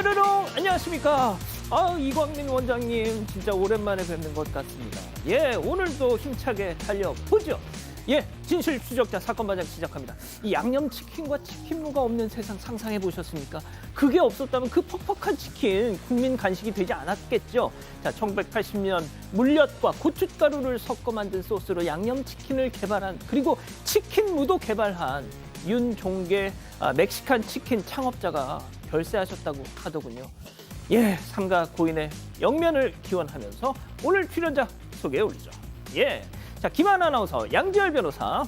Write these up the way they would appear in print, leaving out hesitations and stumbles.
뾰로롱 안녕하십니까. 이광민 원장님 진짜 오랜만에 뵙는 것 같습니다. 예, 오늘도 힘차게 달려보죠. 예, 진실 추적자 사건 반장 시작합니다. 이 양념치킨과 치킨무가 없는 세상 상상해 보셨습니까? 그게 없었다면 그 퍽퍽한 치킨 국민 간식이 되지 않았겠죠. 자, 1980년 물엿과 고춧가루를 섞어 만든 소스로 양념치킨을 개발한, 그리고 치킨무도 개발한 윤종계 멕시칸 치킨 창업자가 별세하셨다고 하더군요. 예, 삼가 고인의 영면을 기원하면서 오늘 출연자 소개해 올리죠. 예, 자, 김하나 아나운서, 양지열 변호사,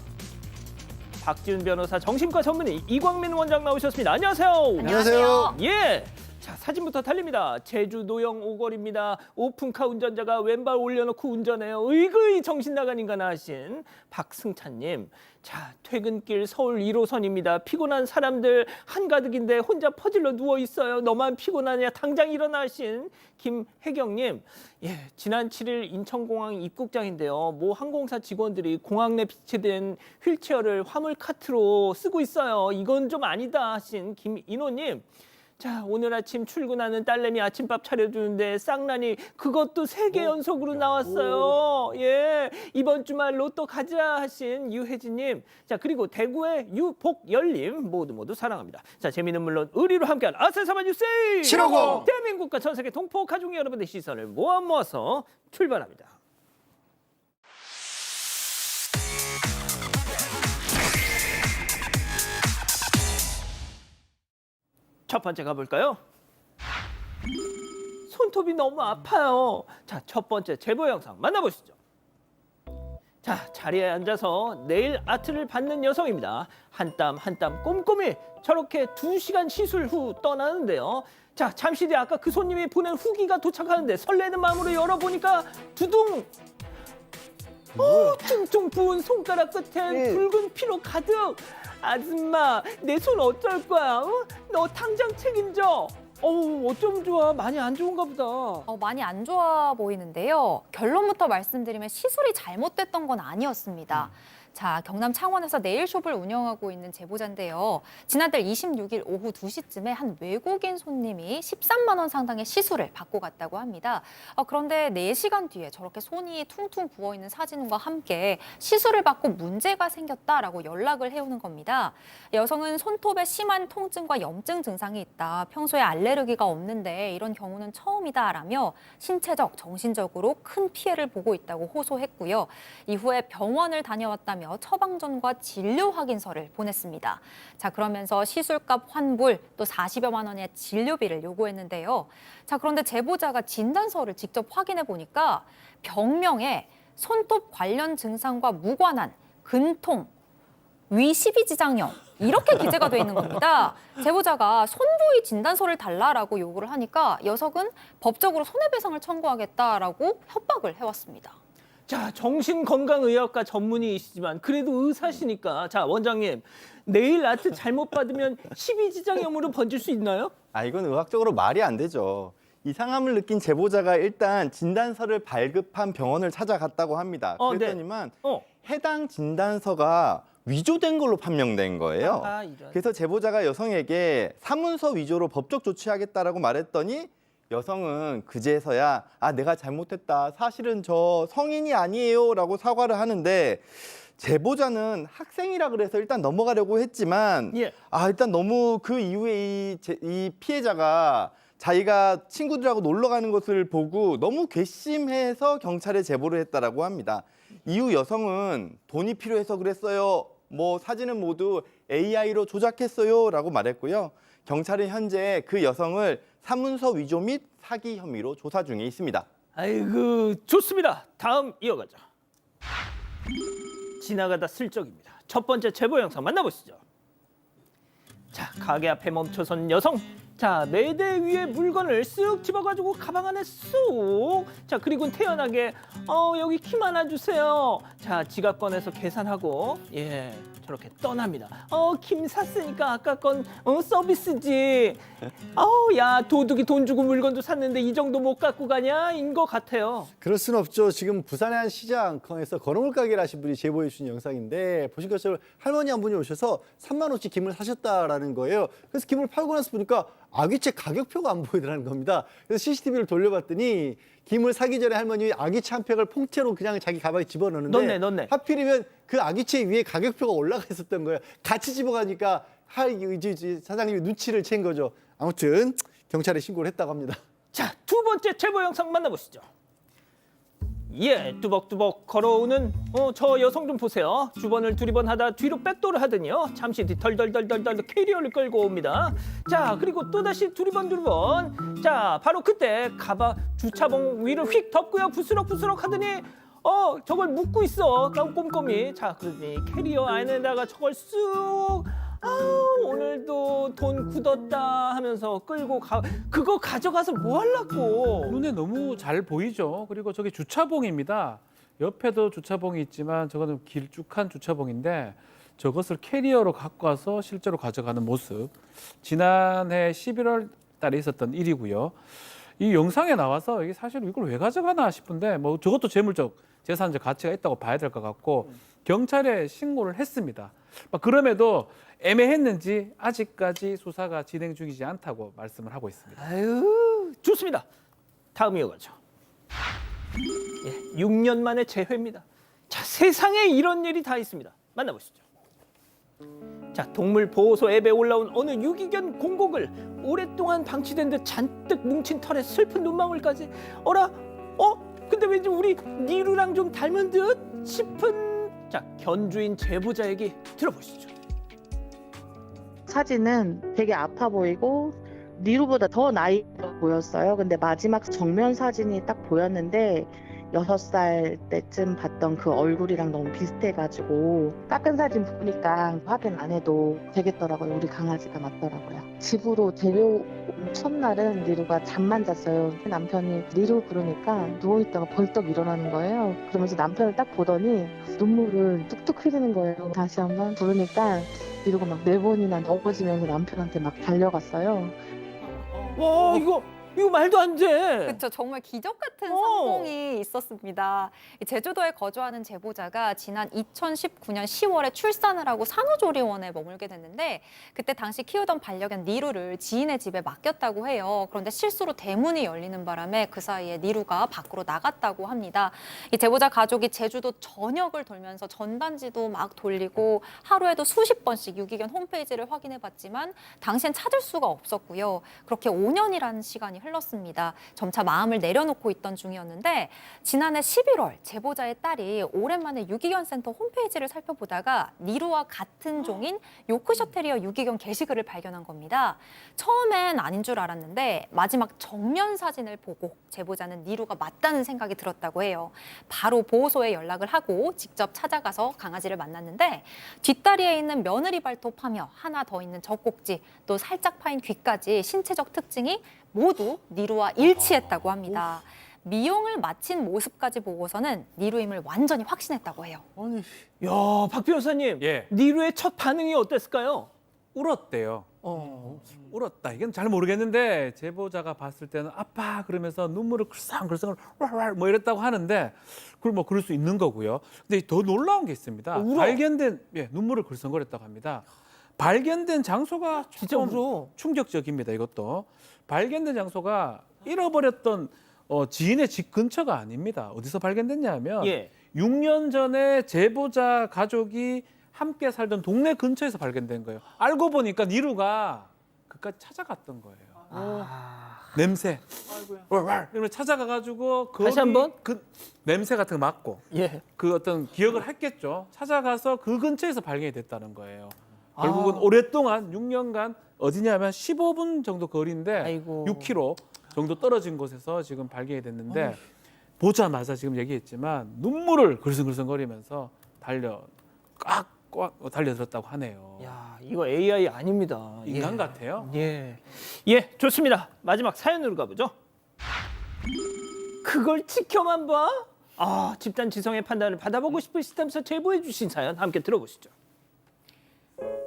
박지훈 변호사, 정신과 전문의 이광민 원장 나오셨습니다. 안녕하세요. 안녕하세요. 예, 자, 사진부터 달립니다. 제주 노영 오거리입니다. 오픈카 운전자가 왼발 올려놓고 운전해요. 의거의 정신 나간 인간 하신 박승찬님. 자, 퇴근길 서울 1호선입니다. 피곤한 사람들 한가득인데 혼자 퍼질러 누워 있어요. 너만 피곤하냐? 당장 일어나신 김혜경님. 예, 지난 7일 인천공항 입국장인데요. 모 항공사 직원들이 공항 내 비치된 휠체어를 화물 카트로 쓰고 있어요. 이건 좀 아니다 하신 김인호님. 자, 오늘 아침 출근하는 딸내미 아침밥 차려주는데 쌍란이 그것도 3개 연속으로 나왔어요. 예, 이번 주말 로또 가자 하신 유혜진님. 자, 그리고 대구의 유복열님 모두 사랑합니다. 자, 재미는 물론 의리로 함께한 아세사바 뉴스 750. 대한민국과 전 세계 동포 가족 여러분의 시선을 모아서 출발합니다. 첫 번째 가볼까요? 손톱이 너무 아파요. 자, 첫 번째 제보 영상 만나보시죠. 자, 자리에 앉아서 네일 아트를 받는 여성입니다. 한 땀 한 땀 꼼꼼히 저렇게 2시간 시술 후 떠나는데요. 자, 잠시 뒤에 아까 그 손님이 보낸 후기가 도착하는데 설레는 마음으로 열어보니까 두둥! 퉁퉁 부은 손가락 끝엔 붉은 피로 가득. 아줌마, 내 손 어쩔 거야? 너 당장 책임져. 어쩜 좋아? 많이 안 좋은가 보다. 많이 안 좋아 보이는데요. 결론부터 말씀드리면 시술이 잘못됐던 건 아니었습니다. 자, 경남 창원에서 네일숍을 운영하고 있는 제보자인데요. 지난달 26일 오후 2시쯤에 한 외국인 손님이 13만 원 상당의 시술을 받고 갔다고 합니다. 그런데 4시간 뒤에 저렇게 손이 퉁퉁 부어있는 사진과 함께 시술을 받고 문제가 생겼다라고 연락을 해오는 겁니다. 여성은 손톱에 심한 통증과 염증 증상이 있다. 평소에 알레르기가 없는데 이런 경우는 처음이다라며 신체적, 정신적으로 큰 피해를 보고 있다고 호소했고요. 이후에 병원을 다녀왔다며 처방전과 진료 확인서를 보냈습니다. 자, 그러면서 시술값 환불 또 40여만 원의 진료비를 요구했는데요. 자, 그런데 제보자가 진단서를 직접 확인해 보니까 병명에 손톱 관련 증상과 무관한 근통, 위 12지장염 이렇게 기재가 돼 있는 겁니다. 제보자가 손부위 진단서를 달라라고 요구를 하니까 여성은 법적으로 손해배상을 청구하겠다라고 협박을 해왔습니다. 자, 정신건강의학과 전문의이시지만 그래도 의사시니까, 자, 원장님, 네일 아트 잘못 받으면 12지장염으로 번질 수 있나요? 이건 의학적으로 말이 안 되죠. 이상함을 느낀 제보자가 일단 진단서를 발급한 병원을 찾아갔다고 합니다. 그랬더니만 해당 진단서가 위조된 걸로 판명된 거예요. 그래서 제보자가 여성에게 사문서 위조로 법적 조치하겠다라고 말했더니 여성은 그제서야 내가 잘못했다. 사실은 저 성인이 아니에요 라고 사과를 하는데 제보자는 학생이라 그래서 일단 넘어가려고 했지만 일단 너무 그 이후에 이 피해자가 자기가 친구들하고 놀러 가는 것을 보고 너무 괘씸해서 경찰에 제보를 했다라고 합니다. 이후 여성은 돈이 필요해서 그랬어요. 사진은 모두 AI로 조작했어요 라고 말했고요. 경찰은 현재 그 여성을 사문서 위조 및 사기 혐의로 조사 중에 있습니다. 아이고, 좋습니다. 다음 이어가죠. 지나가다 슬쩍입니다. 첫 번째 제보 영상 만나보시죠. 자, 가게 앞에 멈춰선 여성. 자, 매대 위에 물건을 쓱 집어가지고 가방 안에 쏙. 자, 그리고 태연하게 여기 킴 하나 주세요. 자, 지갑 꺼내서 계산하고 저렇게 떠납니다. 킴 샀으니까 아까 건 서비스지. 야, 도둑이 돈 주고 물건도 샀는데 이 정도 못 갖고 가냐? 인 것 같아요. 그럴 순 없죠. 지금 부산의 한 시장에서 건어물 가게를 하신 분이 제보해 주신 영상인데 보신 것처럼 할머니 한 분이 오셔서 3만 원치 김을 사셨다라는 거예요. 그래서 김을 팔고 나서 보니까 아귀채 가격표가 안 보이더라는 겁니다. 그래서 CCTV를 돌려봤더니 김을 사기 전에 할머니 아귀채 한 팩을 통째로 그냥 자기 가방에 집어넣는데 넣네. 하필이면 그 아귀채 위에 가격표가 올라가 있었던 거예요. 같이 집어가니까 사장님이 눈치를 챈 거죠. 아무튼 경찰에 신고를 했다고 합니다. 자, 두 번째 제보 영상 만나보시죠. 예, 뚜벅뚜벅 걸어오는 저 여성 좀 보세요. 주번을 두리번하다 뒤로 백도를 하더니요. 잠시 뒤 덜덜덜덜덜 캐리어를 끌고 옵니다. 자, 그리고 또다시 두리번. 자, 바로 그때 가방 주차봉 위를 휙 덮고요. 부스럭부스럭 하더니 저걸 묶고 있어. 꼼꼼히. 자, 그러더니 캐리어 안에다가 저걸 쑥 오늘도 돈 굳었다 하면서 끌고 그거 가져가서 뭐 하려고. 눈에 너무 잘 보이죠. 그리고 저게 주차봉입니다. 옆에도 주차봉이 있지만 저거는 길쭉한 주차봉인데 저것을 캐리어로 갖고 와서 실제로 가져가는 모습. 지난해 11월 달에 있었던 일이고요. 이 영상에 나와서 이게 사실 이걸 왜 가져가나 싶은데 뭐 저것도 재물적 재산적 가치가 있다고 봐야 될 것 같고 경찰에 신고를 했습니다. 그럼에도 애매했는지 아직까지 수사가 진행 중이지 않다고 말씀을 하고 있습니다. 아유, 좋습니다. 다음 이어가죠. 예, 6년 만에 재회입니다. 자, 세상에 이런 일이 다 있습니다. 만나보시죠. 자, 동물보호소 앱에 올라온 어느 유기견 공곡을 오랫동안 방치된 듯 잔뜩 뭉친 털에 슬픈 눈망울까지. 근데 왠지 우리 니루랑 좀 닮은 듯 싶은 자, 견주인 제보자 얘기 들어보시죠. 사진은 되게 아파 보이고 니루보다 더 나이 들어 보였어요. 근데 마지막 정면 사진이 딱 보였는데 6살 때쯤 봤던 그 얼굴이랑 너무 비슷해가지고 깎은 사진 보니까 확인 안 해도 되겠더라고요. 우리 강아지가 맞더라고요. 집으로 데려온 첫날은 니루가 잠만 잤어요. 남편이 니루 부르니까 누워있다가 벌떡 일어나는 거예요. 그러면서 남편을 딱 보더니 눈물을 뚝뚝 흘리는 거예요. 다시 한번 부르니까 니루가 막 4번이나 넘어지면서 남편한테 막 달려갔어요. 와, 이거 말도 안 돼. 그렇죠. 정말 기적 같은 성공이 있었습니다. 제주도에 거주하는 제보자가 지난 2019년 10월에 출산을 하고 산후조리원에 머물게 됐는데 그때 당시 키우던 반려견 니루를 지인의 집에 맡겼다고 해요. 그런데 실수로 대문이 열리는 바람에 그 사이에 니루가 밖으로 나갔다고 합니다. 이 제보자 가족이 제주도 전역을 돌면서 전단지도 막 돌리고 하루에도 수십 번씩 유기견 홈페이지를 확인해봤지만 당시엔 찾을 수가 없었고요. 그렇게 5년이라는 시간이 흘렀습니다. 점차 마음을 내려놓고 있던 중이었는데 지난해 11월 제보자의 딸이 오랜만에 유기견 센터 홈페이지를 살펴보다가 니루와 같은 종인 요크셔 테리어 유기견 게시글을 발견한 겁니다. 처음엔 아닌 줄 알았는데 마지막 정면 사진을 보고 제보자는 니루가 맞다는 생각이 들었다고 해요. 바로 보호소에 연락을 하고 직접 찾아가서 강아지를 만났는데 뒷다리에 있는 며느리 발톱하며 하나 더 있는 젖꼭지 또 살짝 파인 귀까지 신체적 특징이 모두 니루와 일치했다고 합니다. 미용을 마친 모습까지 보고서는 니루임을 완전히 확신했다고 해요. 아니, 야, 박 변호사님. 예. 니루의 첫 반응이 어땠을까요? 울었대요. 울었다. 이건 잘 모르겠는데 제보자가 봤을 때는 아빠 그러면서 눈물을 글썽글썽 뭐 이랬다고 하는데 그걸 뭐 그럴 수 있는 거고요. 근데 더 놀라운 게 있습니다. 발견된 눈물을 글썽거렸다고 합니다. 발견된 장소가 진짜 울어. 충격적입니다. 이것도 발견된 장소가 잃어버렸던 지인의 집 근처가 아닙니다. 어디서 발견됐냐면 6년 전에 제보자 가족이 함께 살던 동네 근처에서 발견된 거예요. 알고 보니까 니루가 그까지 찾아갔던 거예요. 냄새. 이러면 찾아가가지고 다시 한번? 그 냄새 같은 거 맡고 그 어떤 기억을 했겠죠. 찾아가서 그 근처에서 발견이 됐다는 거예요. 결국은 오랫동안 6년간 어디냐면 15분 정도 거리인데 6km 정도 떨어진 곳에서 지금 발견이 됐는데 보자마자 지금 얘기했지만 눈물을 글썽글썽거리면서 꽉 달려들었다고 하네요. 야, 이거 AI 아닙니다. 인간 같아요. 예, 좋습니다. 마지막 사연으로 가보죠. 그걸 지켜만 봐? 집단 지성의 판단을 받아보고 싶으시다면서 제보해 주신 사연 함께 들어보시죠.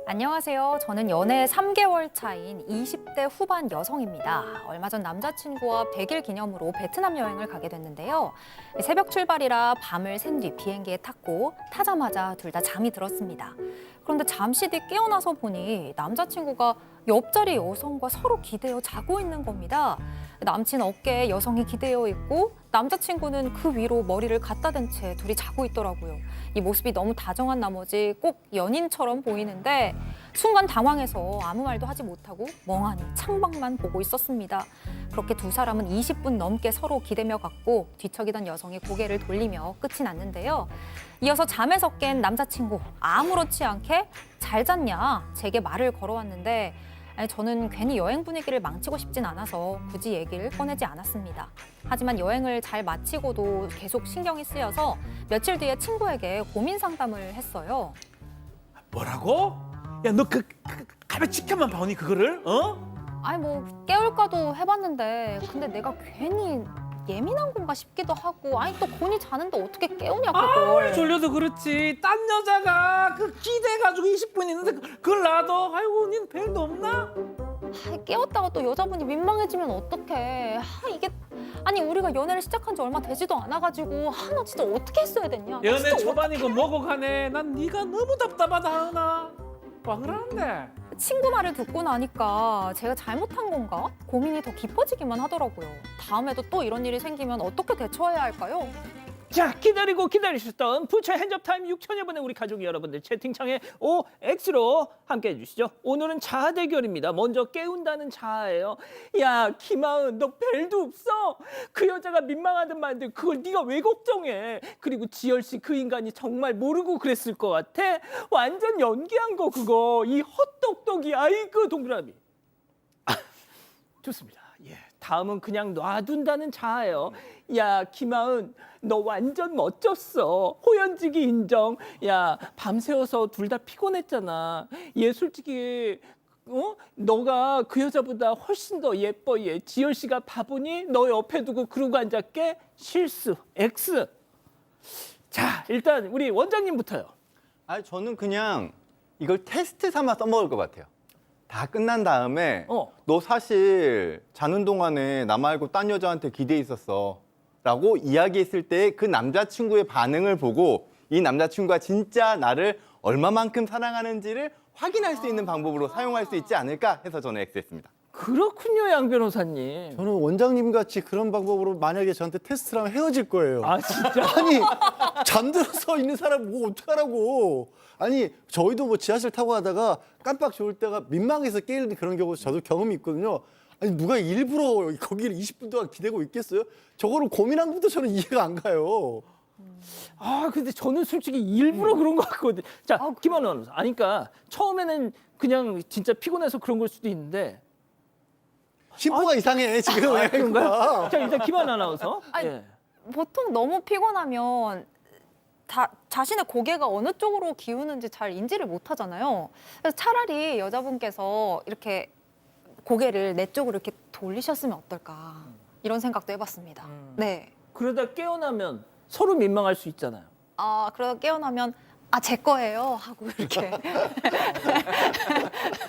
안녕하세요. 저는 연애 3개월 차인 20대 후반 여성입니다. 얼마 전 남자친구와 100일 기념으로 베트남 여행을 가게 됐는데요. 새벽 출발이라 밤을 샌 뒤 비행기에 탔고 타자마자 둘 다 잠이 들었습니다. 그런데 잠시 뒤 깨어나서 보니 남자친구가 옆자리 여성과 서로 기대어 자고 있는 겁니다. 남친 어깨에 여성이 기대어 있고 남자친구는 그 위로 머리를 갖다 댄 채 둘이 자고 있더라고요. 이 모습이 너무 다정한 나머지 꼭 연인처럼 보이는데 순간 당황해서 아무 말도 하지 못하고 멍하니 창밖만 보고 있었습니다. 그렇게 두 사람은 20분 넘게 서로 기대며 갔고 뒤척이던 여성이 고개를 돌리며 끝이 났는데요. 이어서 잠에서 깬 남자친구 아무렇지 않게 잘 잤냐 제게 말을 걸어왔는데 저는 괜히 여행 분위기를 망치고 싶진 않아서 굳이 얘기를 꺼내지 않았습니다. 하지만 여행을 잘 마치고도 계속 신경이 쓰여서 며칠 뒤에 친구에게 고민 상담을 했어요. 뭐라고? 야, 너 가면 지켜만 봐오니 그거를? 어? 아니 뭐 깨울까도 해봤는데 근데 내가 괜히 예민한 건가 싶기도 하고 아니 또 곤이 자는데 어떻게 깨우냐 그걸. 아무리 졸려도 그렇지. 딴 여자가 기대가지고 20분 있는데 그걸 놔둬? 아이고, 니는 별도 없나? 깨웠다가 또 여자분이 민망해지면 어떡해. 이게 아니 우리가 연애를 시작한 지 얼마 되지도 않아가지고 나 진짜 어떻게 했어야 됐냐. 나 연애 진짜 초반이고 뭐고 간에 난 네가 너무 답답하다 하나. 와 그러는데. 친구 말을 듣고 나니까 제가 잘못한 건가? 고민이 더 깊어지기만 하더라고요. 다음에도 또 이런 일이 생기면 어떻게 대처해야 할까요? 자, 기다리고 기다리셨던 부처 핸즈업타임 6천여 번의 우리 가족 여러분들 채팅창에 OX로 함께 해주시죠. 오늘은 자아 대결입니다. 먼저 깨운다는 자아예요. 야, 김하은 너 벨도 없어? 그 여자가 민망하든 말든 그걸 네가 왜 걱정해? 그리고 지열 씨 그 인간이 정말 모르고 그랬을 것 같아? 완전 연기한 거 그거. 이 헛똑똑이 아이고 동그라미. 좋습니다. 예, 다음은 그냥 놔둔다는 자아예요. 야, 김하은 너 완전 멋졌어. 호연지기 인정. 야, 밤새워서 둘 다 피곤했잖아. 얘 솔직히 너가 그 여자보다 훨씬 더 예뻐. 얘 지열 씨가 바보니 너 옆에 두고 그러고 앉았게? 실수. X. 자, 일단 우리 원장님부터요. 아니 저는 그냥 이걸 테스트 삼아 써먹을 것 같아요. 다 끝난 다음에 너 사실 자는 동안에 나 말고 딴 여자한테 기대 있었어 라고 이야기했을 때 그 남자친구의 반응을 보고 이 남자친구가 진짜 나를 얼마만큼 사랑하는지를 확인할 수 있는 방법으로 사용할 수 있지 않을까 해서 저는 X했습니다. 그렇군요, 양 변호사님. 저는 원장님 같이 그런 방법으로 만약에 저한테 테스트를 하면 헤어질 거예요. 아, 진짜? 아니 잠들어서 있는 사람 뭐 어떡하라고. 아니 저희도 뭐 지하철 타고 가다가 깜빡 졸을 때가 민망해서 깨는 그런 경우 저도 경험이 있거든요. 아니 누가 일부러 거기를 20분 동안 기대고 있겠어요? 저거를 고민한 것도 저는 이해가 안 가요. 아, 근데 저는 솔직히 일부러 그런 것 같거든요. 자, 김하은 아나운서. 아니, 그러니까 처음에는 그냥 진짜 피곤해서 그런 걸 수도 있는데. 심보가 이상해 지금. 왜 그런가요? 자, 일단 김하은 아나운서. 아니, 예. 보통 너무 피곤하면 자신의 고개가 어느 쪽으로 기우는지 잘 인지를 못하잖아요. 그래서 차라리 여자분께서 이렇게 고개를 내 쪽으로 이렇게 돌리셨으면 어떨까 이런 생각도 해봤습니다. 네. 그러다 깨어나면 서로 민망할 수 있잖아요. 그러다 깨어나면 제 거예요 하고 이렇게.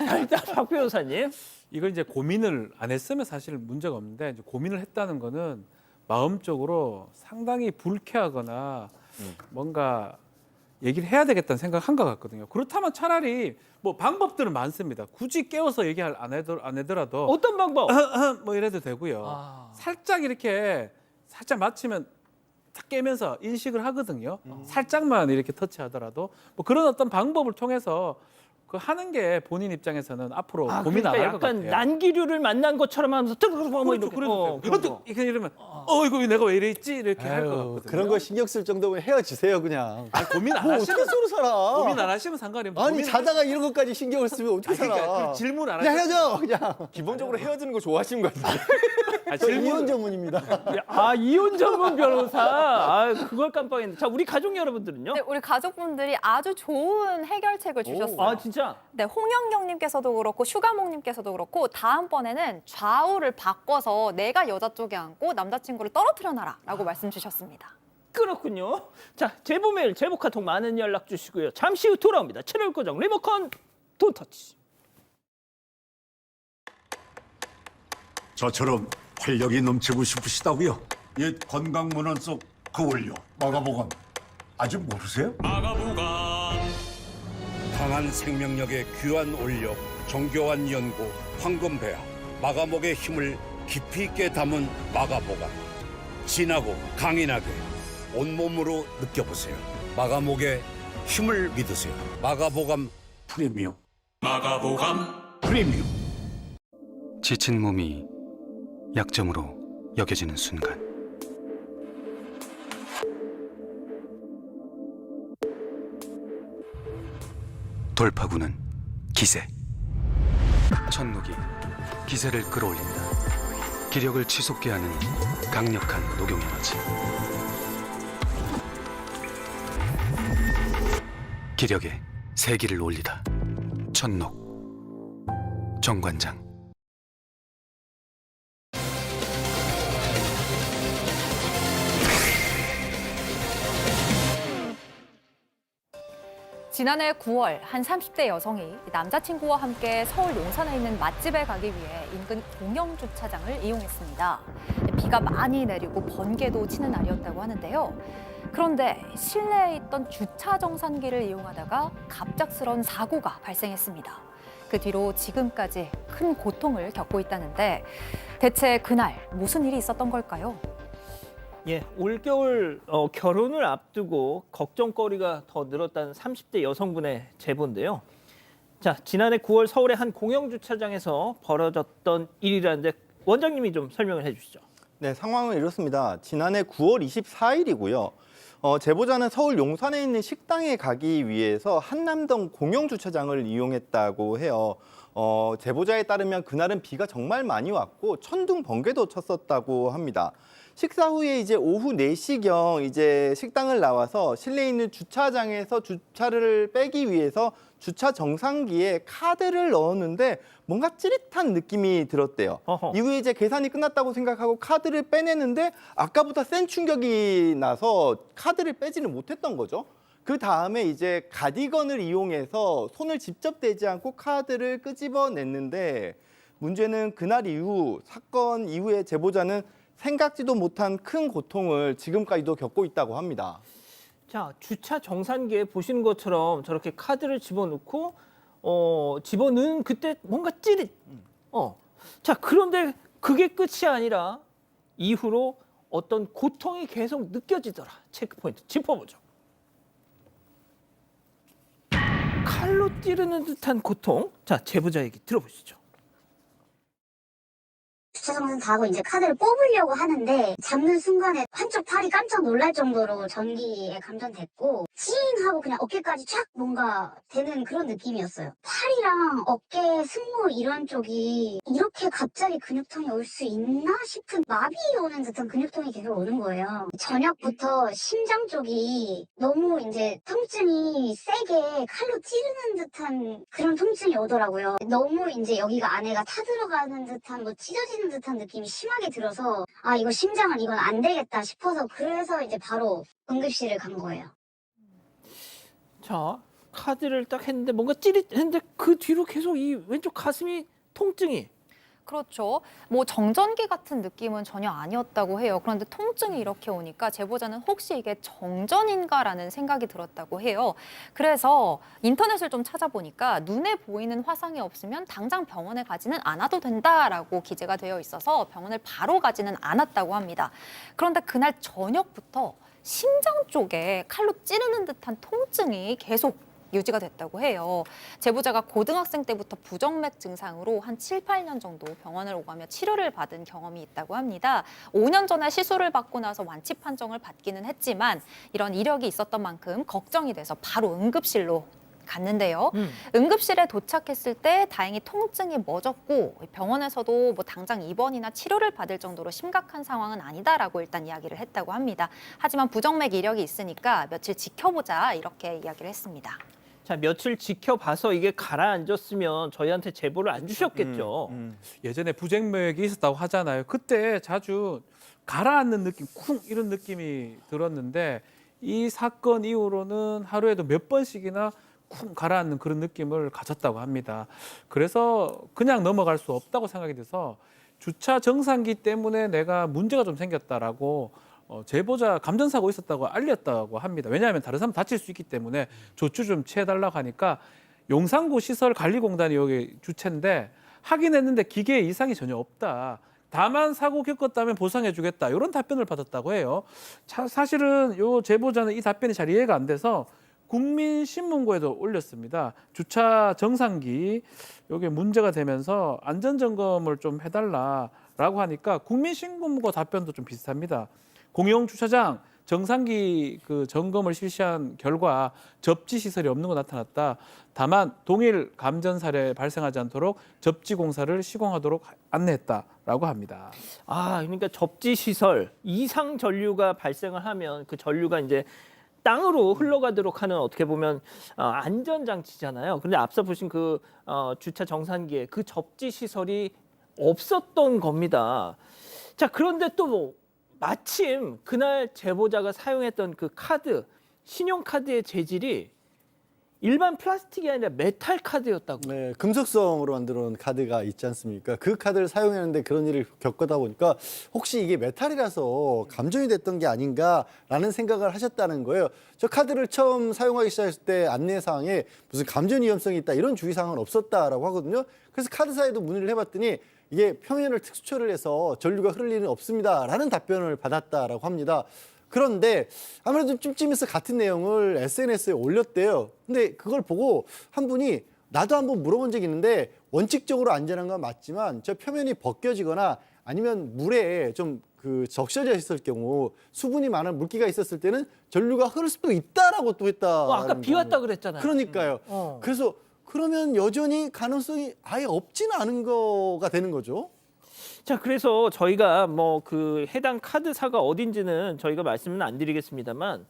자, 일단 박 변호사님. 이걸 이제 고민을 안 했으면 사실 문제가 없는데 이제 고민을 했다는 거는 마음적으로 상당히 불쾌하거나 뭔가 얘기를 해야 되겠다는 생각한 것 같거든요. 그렇다면 차라리 뭐 방법들은 많습니다. 굳이 깨워서 얘기를 안 하더라도 어떤 방법? 뭐 이래도 되고요. 아. 살짝 이렇게 살짝 맞추면 탁 깨면서 인식을 하거든요. 살짝만 이렇게 터치하더라도 뭐 그런 어떤 방법을 통해서 그 하는 게 본인 입장에서는 앞으로 고민 안 그러니까 할 것 같아요. 약간 난기류를 만난 것처럼 하면서 뭐 이렇게. 그래도 그런 이것도 거. 이러면 이거 내가 왜 이래 있지 이렇게 할 것 같거든요. 그런 거 신경 쓸 정도면 헤어지세요 그냥. 아니, 고민 안 뭐 하시면 어떻게 서로 살아. 고민 안 하시면 상관이 없어요. 아니 자다가 이런 것까지 신경을 쓰면 어떻게 살아. 그러니까 그 질문 안 그냥 하시면 헤어져 그냥. 기본적으로 헤어지는 거 좋아하시는 것 같은데. 저 이혼 전문입니다. 이혼 전문 변호사. 그걸 깜빡했네. 자, 우리 가족 여러분들은요? 네, 우리 가족분들이 아주 좋은 해결책을 주셨어요. 진짜? 네, 홍영경님께서도 그렇고 슈가몽님께서도 그렇고 다음번에는 좌우를 바꿔서 내가 여자 쪽에 앉고 남자친구를 떨어뜨려 놔라라고 말씀 주셨습니다. 그렇군요. 자, 제보 메일, 제보 카톡 많은 연락 주시고요. 잠시 후 돌아옵니다. 채널 고정 리모컨 돈터치. 저처럼 활력이 넘치고 싶으시다고요? 옛 건강문헌 속 그 원료 마가보감 아직 모르세요? 강한 생명력의 귀한 원료, 정교한 연구, 황금배합, 마가목의 힘을 깊이 있게 담은 마가보감. 진하고 강인하게 온몸으로 느껴보세요. 마가목의 힘을 믿으세요. 마가보감 프리미엄. 마가보감 프리미엄. 지친 몸이 약점으로 여겨지는 순간 돌파구는 기세. 천녹이 기세를 끌어올린다. 기력을 치솟게 하는 강력한 녹용에너지. 기력의 세기를 올리다. 천녹 정관장. 지난해 9월 한 30대 여성이 남자친구와 함께 서울 용산에 있는 맛집에 가기 위해 인근 공영주차장을 이용했습니다. 비가 많이 내리고 번개도 치는 날이었다고 하는데요. 그런데 실내에 있던 주차 정산기를 이용하다가 갑작스런 사고가 발생했습니다. 그 뒤로 지금까지 큰 고통을 겪고 있다는데 대체 그날 무슨 일이 있었던 걸까요? 예, 올겨울 결혼을 앞두고 걱정거리가 더 늘었다는 30대 여성분의 제보인데요. 자, 지난해 9월 서울의 한 공영주차장에서 벌어졌던 일이라는데 원장님이 좀 설명을 해주시죠. 네, 상황은 이렇습니다. 지난해 9월 24일이고요. 제보자는 서울 용산에 있는 식당에 가기 위해서 한남동 공영주차장을 이용했다고 해요. 제보자에 따르면 그날은 비가 정말 많이 왔고 천둥 번개도 쳤었다고 합니다. 식사 후에 이제 오후 4시경 이제 식당을 나와서 실내에 있는 주차장에서 주차를 빼기 위해서 주차 정상기에 카드를 넣었는데 뭔가 찌릿한 느낌이 들었대요. 어허. 이후에 이제 계산이 끝났다고 생각하고 카드를 빼내는데 아까보다 센 충격이 나서 카드를 빼지는 못했던 거죠. 그 다음에 이제 가디건을 이용해서 손을 직접 대지 않고 카드를 끄집어냈는데 문제는 그날 이후 사건 이후에 제보자는 생각지도 못한 큰 고통을 지금까지도 겪고 있다고 합니다. 자, 주차 정산기에 보시는 것처럼 저렇게 카드를 집어넣고 집어넣은 그때 뭔가 찌릿. 자, 그런데 그게 끝이 아니라 이후로 어떤 고통이 계속 느껴지더라. 체크포인트 짚어보죠. 칼로 찌르는 듯한 고통. 자, 제보자 얘기 들어보시죠. 주차정산 다 하고 이제 카드를 뽑으려고 하는데 잡는 순간에 한쪽 팔이 깜짝 놀랄 정도로 전기에 감전됐고 찡 하고 그냥 어깨까지 쫙 뭔가 되는 그런 느낌이었어요. 팔이랑 어깨, 승모 이런 쪽이 이렇게 갑자기 근육통이 올 수 있나 싶은 마비 오는 듯한 근육통이 계속 오는 거예요. 저녁부터 심장 쪽이 너무 이제 통증이 세게 칼로 찌르는 듯한 그런 통증이 오더라고요. 너무 이제 여기가 안에가 타들어가는 듯한 뭐 찢어지는 듯한 느낌이 심하게 들어서 아 이거 심장은 이건 안 되겠다 싶어서 그래서 이제 바로 응급실을 간 거예요. 자, 카드를 딱 했는데 뭔가 찌릿했는데 그 뒤로 계속 이 왼쪽 가슴이 통증이. 그렇죠. 뭐 정전기 같은 느낌은 전혀 아니었다고 해요. 그런데 통증이 이렇게 오니까 제보자는 혹시 이게 정전인가라는 생각이 들었다고 해요. 그래서 인터넷을 좀 찾아보니까 눈에 보이는 화상이 없으면 당장 병원에 가지는 않아도 된다라고 기재가 되어 있어서 병원을 바로 가지는 않았다고 합니다. 그런데 그날 저녁부터 심장 쪽에 칼로 찌르는 듯한 통증이 계속 유지가 됐다고 해요. 제보자가 고등학생 때부터 부정맥 증상으로 한 7, 8년 정도 병원을 오가며 치료를 받은 경험이 있다고 합니다. 5년 전에 시술을 받고 나서 완치 판정을 받기는 했지만 이런 이력이 있었던 만큼 걱정이 돼서 바로 응급실로 갔는데요. 응급실에 도착했을 때 다행히 통증이 멎었고 병원에서도 뭐 당장 입원이나 치료를 받을 정도로 심각한 상황은 아니다라고 일단 이야기를 했다고 합니다. 하지만 부정맥 이력이 있으니까 며칠 지켜보자 이렇게 이야기를 했습니다. 자, 며칠 지켜봐서 이게 가라앉았으면 저희한테 제보를 안 주셨겠죠. 예전에 부정맥이 있었다고 하잖아요. 그때 자주 가라앉는 느낌, 쿵 이런 느낌이 들었는데 이 사건 이후로는 하루에도 몇 번씩이나 쿵 가라앉는 그런 느낌을 가졌다고 합니다. 그래서 그냥 넘어갈 수 없다고 생각이 돼서 주차 정상기 때문에 내가 문제가 좀 생겼다라고 제보자 감전사고 있었다고 알렸다고 합니다. 왜냐하면 다른 사람 다칠 수 있기 때문에 조치 좀 취해달라고 하니까 용산구 시설관리공단이 여기 주체인데 확인했는데 기계에 이상이 전혀 없다. 다만 사고 겪었다면 보상해주겠다. 이런 답변을 받았다고 해요. 사실은 요 제보자는 이 답변이 잘 이해가 안 돼서 국민신문고에도 올렸습니다. 주차 정상기 여기 문제가 되면서 안전점검을 좀 해달라라고 하니까 국민신문고 답변도 좀 비슷합니다. 공용 주차장 정상기 그 점검을 실시한 결과 접지 시설이 없는 거 나타났다. 다만 동일 감전 사례 발생하지 않도록 접지 공사를 시공하도록 안내했다라고 합니다. 아, 그러니까 접지 시설 이상 전류가 발생을 하면 그 전류가 이제 땅으로 흘러가도록 하는 어떻게 보면 안전 장치잖아요. 그런데 앞서 보신 그 주차 정상기에 그 접지 시설이 없었던 겁니다. 자, 그런데 또 마침 그날 제보자가 사용했던 그 카드, 신용카드의 재질이 일반 플라스틱이 아니라 메탈 카드였다고. 네, 금속성으로 만들어 놓은 카드가 있지 않습니까? 그 카드를 사용했는데 그런 일을 겪다 보니까 혹시 이게 메탈이라서 감전이 됐던 게 아닌가라는 생각을 하셨다는 거예요. 저 카드를 처음 사용하기 시작했을 때 안내사항에 무슨 감전 위험성이 있다 이런 주의사항은 없었다라고 하거든요. 그래서 카드사에도 문의를 해봤더니 이게 표면을 특수처리를 해서 전류가 흐를 일은 없습니다라는 답변을 받았다라고 합니다. 그런데 아무래도 찜찜해서 같은 내용을 SNS에 올렸대요. 근데 그걸 보고 한 분이 나도 한번 물어본 적이 있는데 원칙적으로 안전한 건 맞지만 저 표면이 벗겨지거나 아니면 물에 좀 그 적셔져 있을 경우 수분이 많은 물기가 있었을 때는 전류가 흐를 수도 있다라고 또 했다. 아까 비 왔다 그랬잖아요. 그러니까요. 그래서 그러면 여전히 가능성이 아예 없지는 않은 거가 되는 거죠. 자, 그래서 저희가 뭐 그 해당 카드사가 어딘지는 저희가 말씀은 안 드리겠습니다만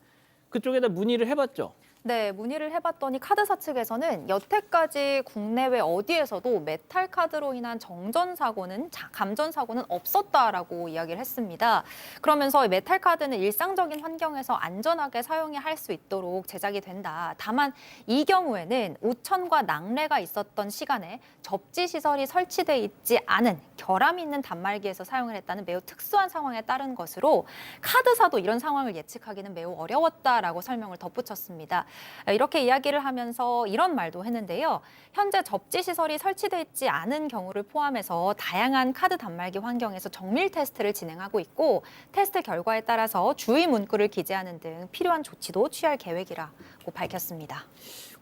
그쪽에다 문의를 해봤죠. 네, 문의를 해봤더니 카드사 측에서는 여태까지 국내외 어디에서도 메탈 카드로 인한 정전 사고는 감전 사고는 없었다라고 이야기를 했습니다. 그러면서 메탈 카드는 일상적인 환경에서 안전하게 사용이 할 수 있도록 제작이 된다. 다만 이 경우에는 오천과 낙뢰가 있었던 시간에 접지 시설이 설치돼 있지 않은 결함이 있는 단말기에서 사용을 했다는 매우 특수한 상황에 따른 것으로 카드사도 이런 상황을 예측하기는 매우 어려웠다라고 설명을 덧붙였습니다. 이렇게 이야기를 하면서 이런 말도 했는데요. 현재 접지 시설이 설치돼 있지 않은 경우를 포함해서 다양한 카드 단말기 환경에서 정밀 테스트를 진행하고 있고 테스트 결과에 따라서 주의 문구를 기재하는 등 필요한 조치도 취할 계획이라고 밝혔습니다.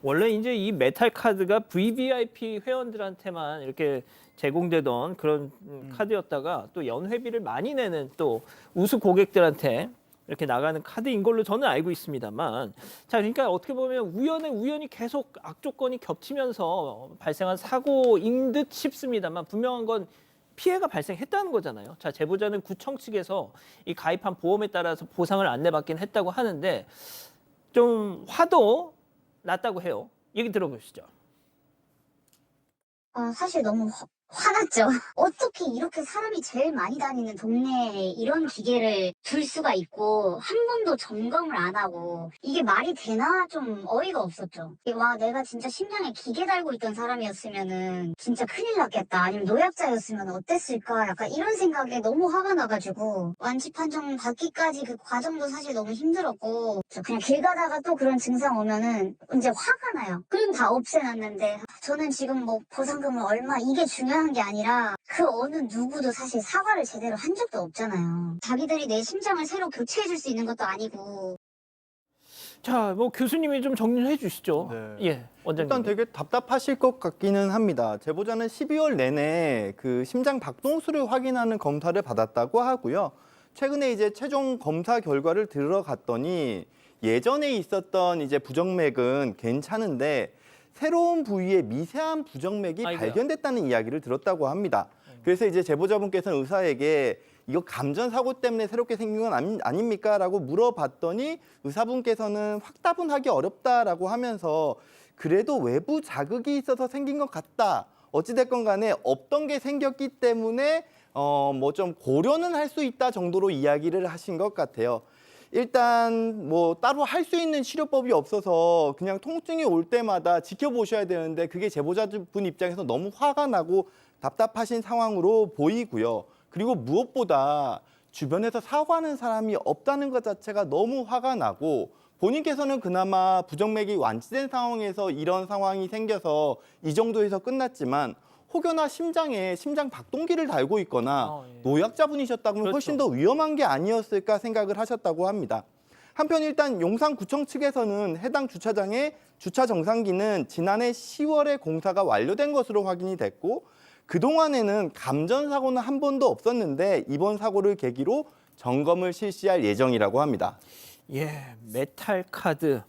원래 이제 이 메탈 카드가 VVIP 회원들한테만 이렇게 제공되던 그런 카드였다가 또 연회비를 많이 내는 또 우수 고객들한테 이렇게 나가는 카드인 걸로 저는 알고 있습니다만, 자, 그러니까 어떻게 보면 우연히 계속 악조건이 겹치면서 발생한 사고인 듯 싶습니다만 분명한 건 피해가 발생했다는 거잖아요. 자, 제보자는 구청 측에서 이 가입한 보험에 따라서 보상을 안내받긴 했다고 하는데 좀 화도 났다고 해요. 얘기 들어보시죠. 사실 너무 화났죠. 어떻게 이렇게 사람이 제일 많이 다니는 동네에 이런 기계를 둘 수가 있고 한 번도 점검을 안 하고 이게 말이 되나 좀 어이가 없었죠. 와, 내가 진짜 심장에 기계 달고 있던 사람이었으면은 진짜 큰일 났겠다. 아니면 노약자였으면 어땠을까. 약간 이런 생각에 너무 화가 나가지고 완치 판정 받기까지 그 과정도 사실 너무 힘들었고 그냥 길 가다가 또 그런 증상 오면은 이제 화가 나요. 그럼 다 없애놨는데 저는 지금 뭐 보상금을 얼마 이게 중요한 게 아니라 그 어느 누구도 사실 사과를 제대로 한 적도 없잖아요. 자기들이 내 심장을 새로 교체해줄 수 있는 것도 아니고. 자, 뭐 교수님이 좀 정리를 해주시죠. 네. 예, 원장님. 일단 되게 답답하실 것 같기는 합니다. 제보자는 12월 내내 그 심장 박동수를 확인하는 검사를 받았다고 하고요. 최근에 이제 최종 검사 결과를 들어갔더니 예전에 있었던 이제 부정맥은 괜찮은데 새로운 부위에 미세한 부정맥이 발견됐다는 이야기를 들었다고 합니다. 그래서 이제 제보자분께서는 의사에게 이거 감전 사고 때문에 새롭게 생긴 건 아닙니까? 라고 물어봤더니 의사분께서는 확답은 하기 어렵다라고 하면서 그래도 외부 자극이 있어서 생긴 것 같다. 어찌됐건 간에 없던 게 생겼기 때문에 뭐 좀 고려는 할 수 있다 정도로 이야기를 하신 것 같아요. 일단 뭐 따로 할 수 있는 치료법이 없어서 그냥 통증이 올 때마다 지켜보셔야 되는데 그게 제보자분 입장에서 너무 화가 나고 답답하신 상황으로 보이고요. 그리고 무엇보다 주변에서 사과하는 사람이 없다는 것 자체가 너무 화가 나고 본인께서는 그나마 부정맥이 완치된 상황에서 이런 상황이 생겨서 이 정도에서 끝났지만 혹여나 심장에 심장 박동기를 달고 있거나 노약자분이셨다면 훨씬 더 위험한 게 아니었을까 생각을 하셨다고 합니다. 한편 일단 용산구청 측에서는 해당 주차장의 주차 정상기는 지난해 10월에 공사가 완료된 것으로 확인이 됐고 그동안에는 감전 사고는 한 번도 없었는데 이번 사고를 계기로 점검을 실시할 예정이라고 합니다. 예, 메탈 카드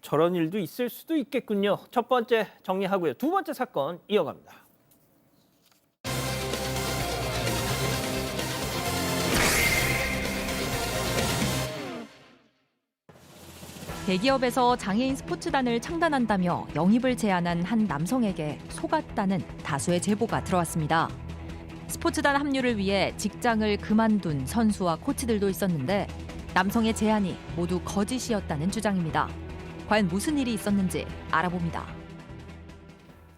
저런 일도 있을 수도 있겠군요. 첫 번째 정리하고요. 두 번째 사건 이어갑니다. 대기업에서 장애인 스포츠단을 창단한다며 영입을 제안한 한 남성에게 속았다는 다수의 제보가 들어왔습니다. 스포츠단 합류를 위해 직장을 그만둔 선수와 코치들도 있었는데 남성의 제안이 모두 거짓이었다는 주장입니다. 과연 무슨 일이 있었는지 알아봅니다.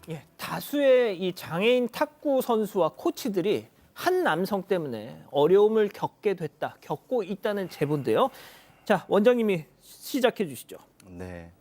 예, 다수의 이 장애인 탁구 선수와 코치들이 한 남성 때문에 어려움을 겪고 있다는 제보인데요. 자, 원장님이 시작해 주시죠. 네.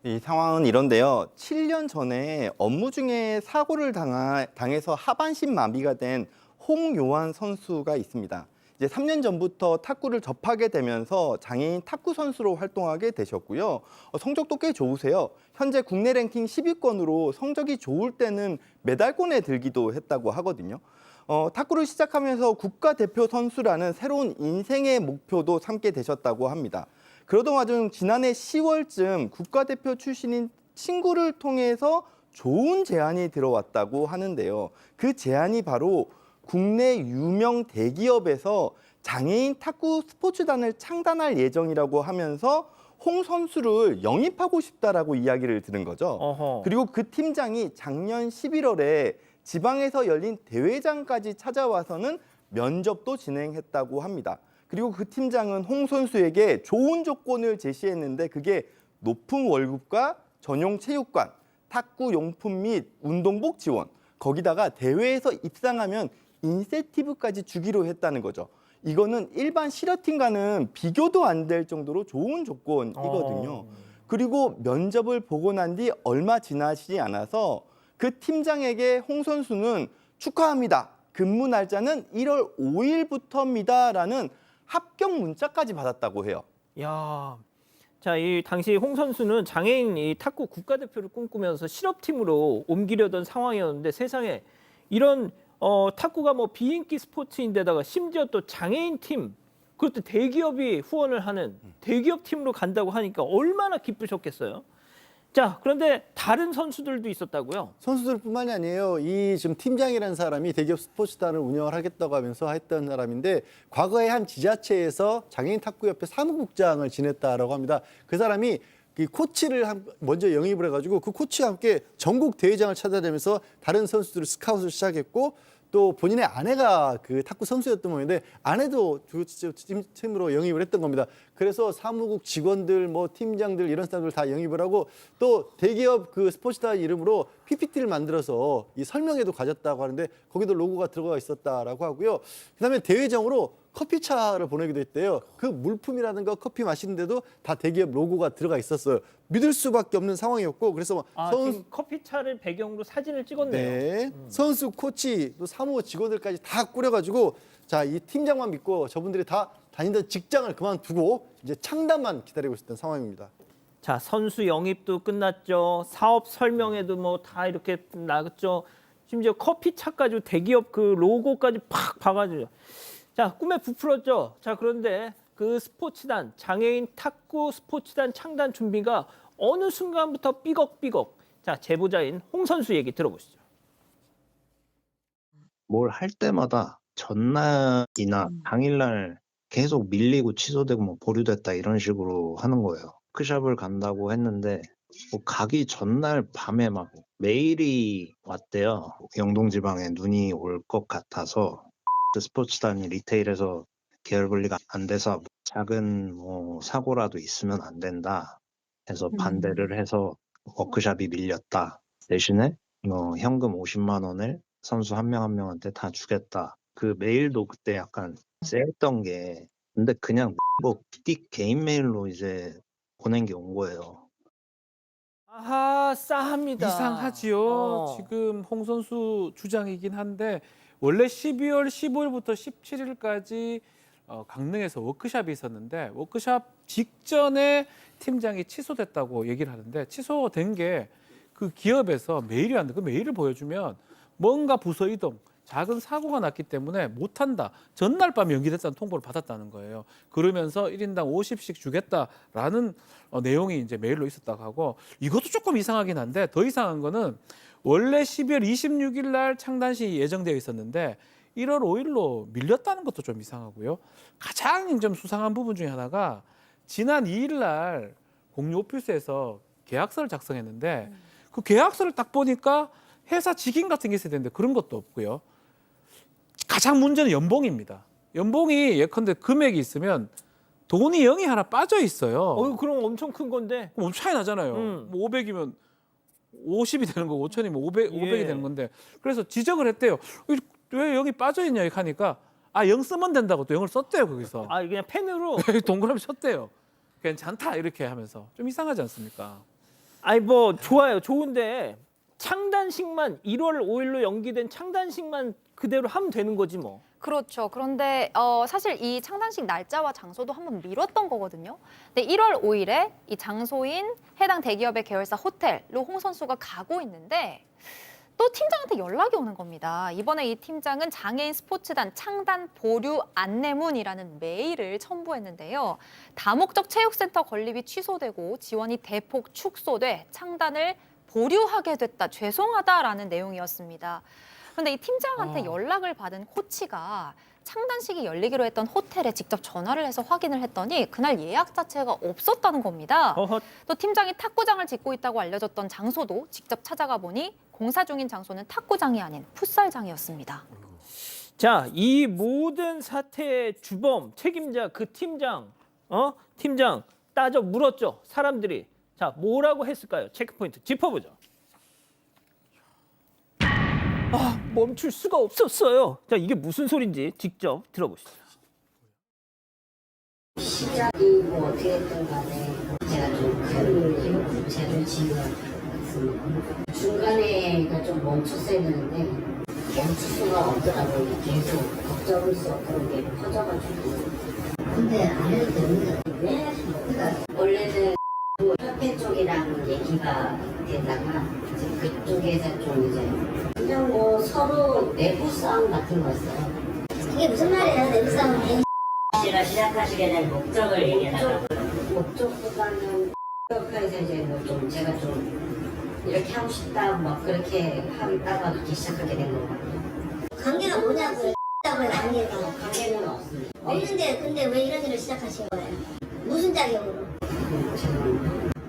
이 상황은 이런데요. 7년 전에 업무 중에 사고를 당해서 하반신 마비가 된 홍요한 선수가 있습니다. 이제 3년 전부터 탁구를 접하게 되면서 장애인 탁구 선수로 활동하게 되셨고요. 성적도 꽤 좋으세요. 현재 국내 랭킹 10위권으로 성적이 좋을 때는 메달권에 들기도 했다고 하거든요. 탁구를 시작하면서 국가대표 선수라는 새로운 인생의 목표도 삼게 되셨다고 합니다. 그러던 와중 지난해 10월쯤 국가대표 출신인 친구를 통해서 좋은 제안이 들어왔다고 하는데요. 그 제안이 바로 국내 유명 대기업에서 장애인 탁구 스포츠단을 창단할 예정이라고 하면서 홍 선수를 영입하고 싶다라고 이야기를 들은 거죠. 어허. 그리고 그 팀장이 작년 11월에 지방에서 열린 대회장까지 찾아와서는 면접도 진행했다고 합니다. 그리고 그 팀장은 홍 선수에게 좋은 조건을 제시했는데 그게 높은 월급과 전용 체육관, 탁구 용품 및 운동복 지원, 거기다가 대회에서 입상하면 인센티브까지 주기로 했다는 거죠. 이거는 일반 실업팀과는 비교도 안 될 정도로 좋은 조건이거든요. 그리고 면접을 보고 난 뒤 얼마 지나지 않아서 그 팀장에게 홍 선수는 축하합니다. 근무 날짜는 1월 5일부터입니다라는 합격 문자까지 받았다고 해요. 야, 자, 이 당시 홍 선수는 장애인 이 탁구 국가대표를 꿈꾸면서 실업팀으로 옮기려던 상황이었는데 세상에 이런 탁구가 뭐 비인기 스포츠인데다가 심지어 또 장애인 팀, 그것도 대기업이 후원을 하는 대기업 팀으로 간다고 하니까 얼마나 기쁘셨겠어요. 자, 그런데 다른 선수들도 있었다고요? 선수들뿐만이 아니에요. 이 지금 팀장이라는 사람이 대기업 스포츠단을 운영을 하겠다고 하면서 했던 사람인데 과거에 한 지자체에서 장애인 탁구협회 사무국장을 지냈다라고 합니다. 그 사람이 이 코치를 먼저 영입을 해가지고 그 코치와 함께 전국 대회장을 찾아다니면서 다른 선수들을 스카웃을 시작했고 또 본인의 아내가 그 탁구 선수였던 모양인데 아내도 팀으로 영입을 했던 겁니다. 그래서 사무국 직원들, 뭐 팀장들 이런 사람들 다 영입을 하고 또 대기업 그 스포츠단 이름으로 PPT를 만들어서 이 설명회도 가졌다고 하는데 거기도 로고가 들어가 있었다라고 하고요. 그다음에 대회장으로 커피차를 보내기도 했대요. 그 물품이라든가 커피 마시는데도 다 대기업 로고가 들어가 있었어요. 믿을 수밖에 없는 상황이었고 그래서 지금 커피차를 배경으로 사진을 찍었네요. 네, 선수, 코치, 또 사무 직원들까지 다 꾸려가지고 자, 이 팀장만 믿고 저분들이 다 다니던 직장을 그만두고 이제 창단만 기다리고 있었던 상황입니다. 자, 선수 영입도 끝났죠. 사업 설명회도 뭐 다 이렇게 나갔죠. 심지어 커피차까지 대기업 그 로고까지 팍 박아주죠. 자, 꿈에 부풀었죠. 자, 그런데 그 스포츠단, 장애인 탁구 스포츠단 창단 준비가 어느 순간부터 삐걱삐걱. 자, 제보자인 홍 선수 얘기 들어보시죠. 뭘 할 때마다 전날이나 당일날 계속 밀리고 취소되고 뭐 보류됐다 이런 식으로 하는 거예요. 워크숍을 간다고 했는데 뭐 가기 전날 밤에 막 메일이 왔대요. 영동지방에 눈이 올 것 같아서 스포츠단이 리테일에서 계열 분리가 안 돼서 작은 뭐 사고라도 있으면 안 된다 해서 반대를 해서 워크숍이 밀렸다. 대신에 현금 50만 원을 선수 한 명 한 명한테 다 주겠다. 그 메일도 그때 약간 쎄했던 게 근데 그냥 뭐 PD 개인 메일로 이제 보낸 게 온 거예요. 아하, 싸합니다. 이상하지요. 지금 홍 선수 주장이긴 한데 원래 12월 15일부터 17일까지 강릉에서 워크숍이 있었는데 워크숍 직전에 팀장이 취소됐다고 얘기를 하는데 취소된 게 그 기업에서 메일이 왔는데 그 메일을 보여주면 뭔가 부서 이동, 작은 사고가 났기 때문에 못한다. 전날 밤에 연기됐다는 통보를 받았다는 거예요. 그러면서 1인당 50씩 주겠다라는 내용이 이제 메일로 있었다고 하고 이것도 조금 이상하긴 한데 더 이상한 거는 원래 12월 26일 날 창단식이 예정되어 있었는데 1월 5일로 밀렸다는 것도 좀 이상하고요. 가장 좀 수상한 부분 중에 하나가 지난 2일 날 공유 오피스에서 계약서를 작성했는데 그 계약서를 딱 보니까 회사 직인 같은 게 있어야 되는데 그런 것도 없고요. 가장 문제는 연봉입니다. 연봉이 예컨대 금액이 있으면 돈이 0이 하나 빠져 있어요. 그럼 엄청 큰 건데. 그럼 차이 나잖아요. 뭐 500이면 50이 되는 거고 5천이면 500이 되는 건데 그래서 지적을 했대요. 왜 0이 빠져 있냐 이렇게 하니까 0 쓰면 된다고 또 0을 썼대요 거기서. 그냥 펜으로 동그라미 쳤대요. 괜찮다 이렇게 하면서 좀 이상하지 않습니까? 뭐 좋아요. 좋은데 창단식만 1월 5일로 연기된 창단식만 그대로 하면 되는 거지 뭐. 그렇죠. 그런데 사실 이 창단식 날짜와 장소도 한번 미뤘던 거거든요. 근데 1월 5일에 이 장소인 해당 대기업의 계열사 호텔로 홍 선수가 가고 있는데 또 팀장한테 연락이 오는 겁니다. 이번에 이 팀장은 장애인 스포츠단 창단 보류 안내문이라는 메일을 첨부했는데요. 다목적 체육센터 건립이 취소되고 지원이 대폭 축소돼 창단을 보류하게 됐다. 죄송하다라는 내용이었습니다. 그런데 이 팀장한테 연락을 받은 코치가 창단식이 열리기로 했던 호텔에 직접 전화를 해서 확인을 했더니 그날 예약 자체가 없었다는 겁니다. 또 팀장이 탁구장을 짓고 있다고 알려졌던 장소도 직접 찾아가 보니 공사 중인 장소는 탁구장이 아닌 풋살장이었습니다. 자, 이 모든 사태의 주범, 책임자, 그 팀장, 팀장 따져 물었죠. 사람들이. 자, 뭐라고 했을까요? 체크포인트 짚어보죠. 멈출 수가 없었어요. 자, 이게 무슨 소린지 직접 들어보시죠. 시작이 뭐 어떻게 됐든 간에 제가 좀 큰 힘을 제대로 지은 것 같습니다. 중간에 좀 멈췄어야 되는데 멈출 수가 없더라고요. 계속 걱정스러운 그런 게 퍼져가지고. 근데 안 해도 됩니다. 왜? 그러니까 원래는 협회 쪽이랑 얘기가 되다가 이제 그쪽에서 좀 이제 그냥 뭐 서로 내부 싸움 같은 거였어요. 그게 무슨 말이에요? 내부 싸움이? 씨가 시작하시게 된 목적을 얘기하다가 목적보다는 협회에서 이제 뭐 좀 제가 좀 이렇게 하고 싶다 막 그렇게 하다가 이렇게 시작하게 된 거거든요. 관계가 뭐냐고요? 관계가. 관계는 없습니다. 없는데 근데 왜 이런 일을 시작하신 거예요? 무슨 자격으로?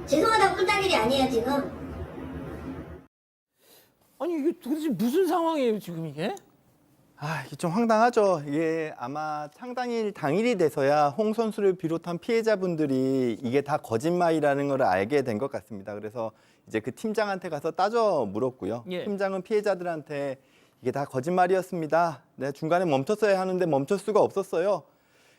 죄송하다고 끝날 일이 아니에요 지금. 아니 이게 도대체 무슨 상황이에요 지금 이게? 이게 좀 황당하죠. 이게 아마 창단일 당일이 돼서야 홍 선수를 비롯한 피해자분들이 이게 다 거짓말이라는 걸 알게 된 것 같습니다. 그래서 이제 그 팀장한테 가서 따져 물었고요. 팀장은 피해자들한테 이게 다 거짓말이었습니다. 네, 중간에 멈췄어야 하는데 멈출 수가 없었어요.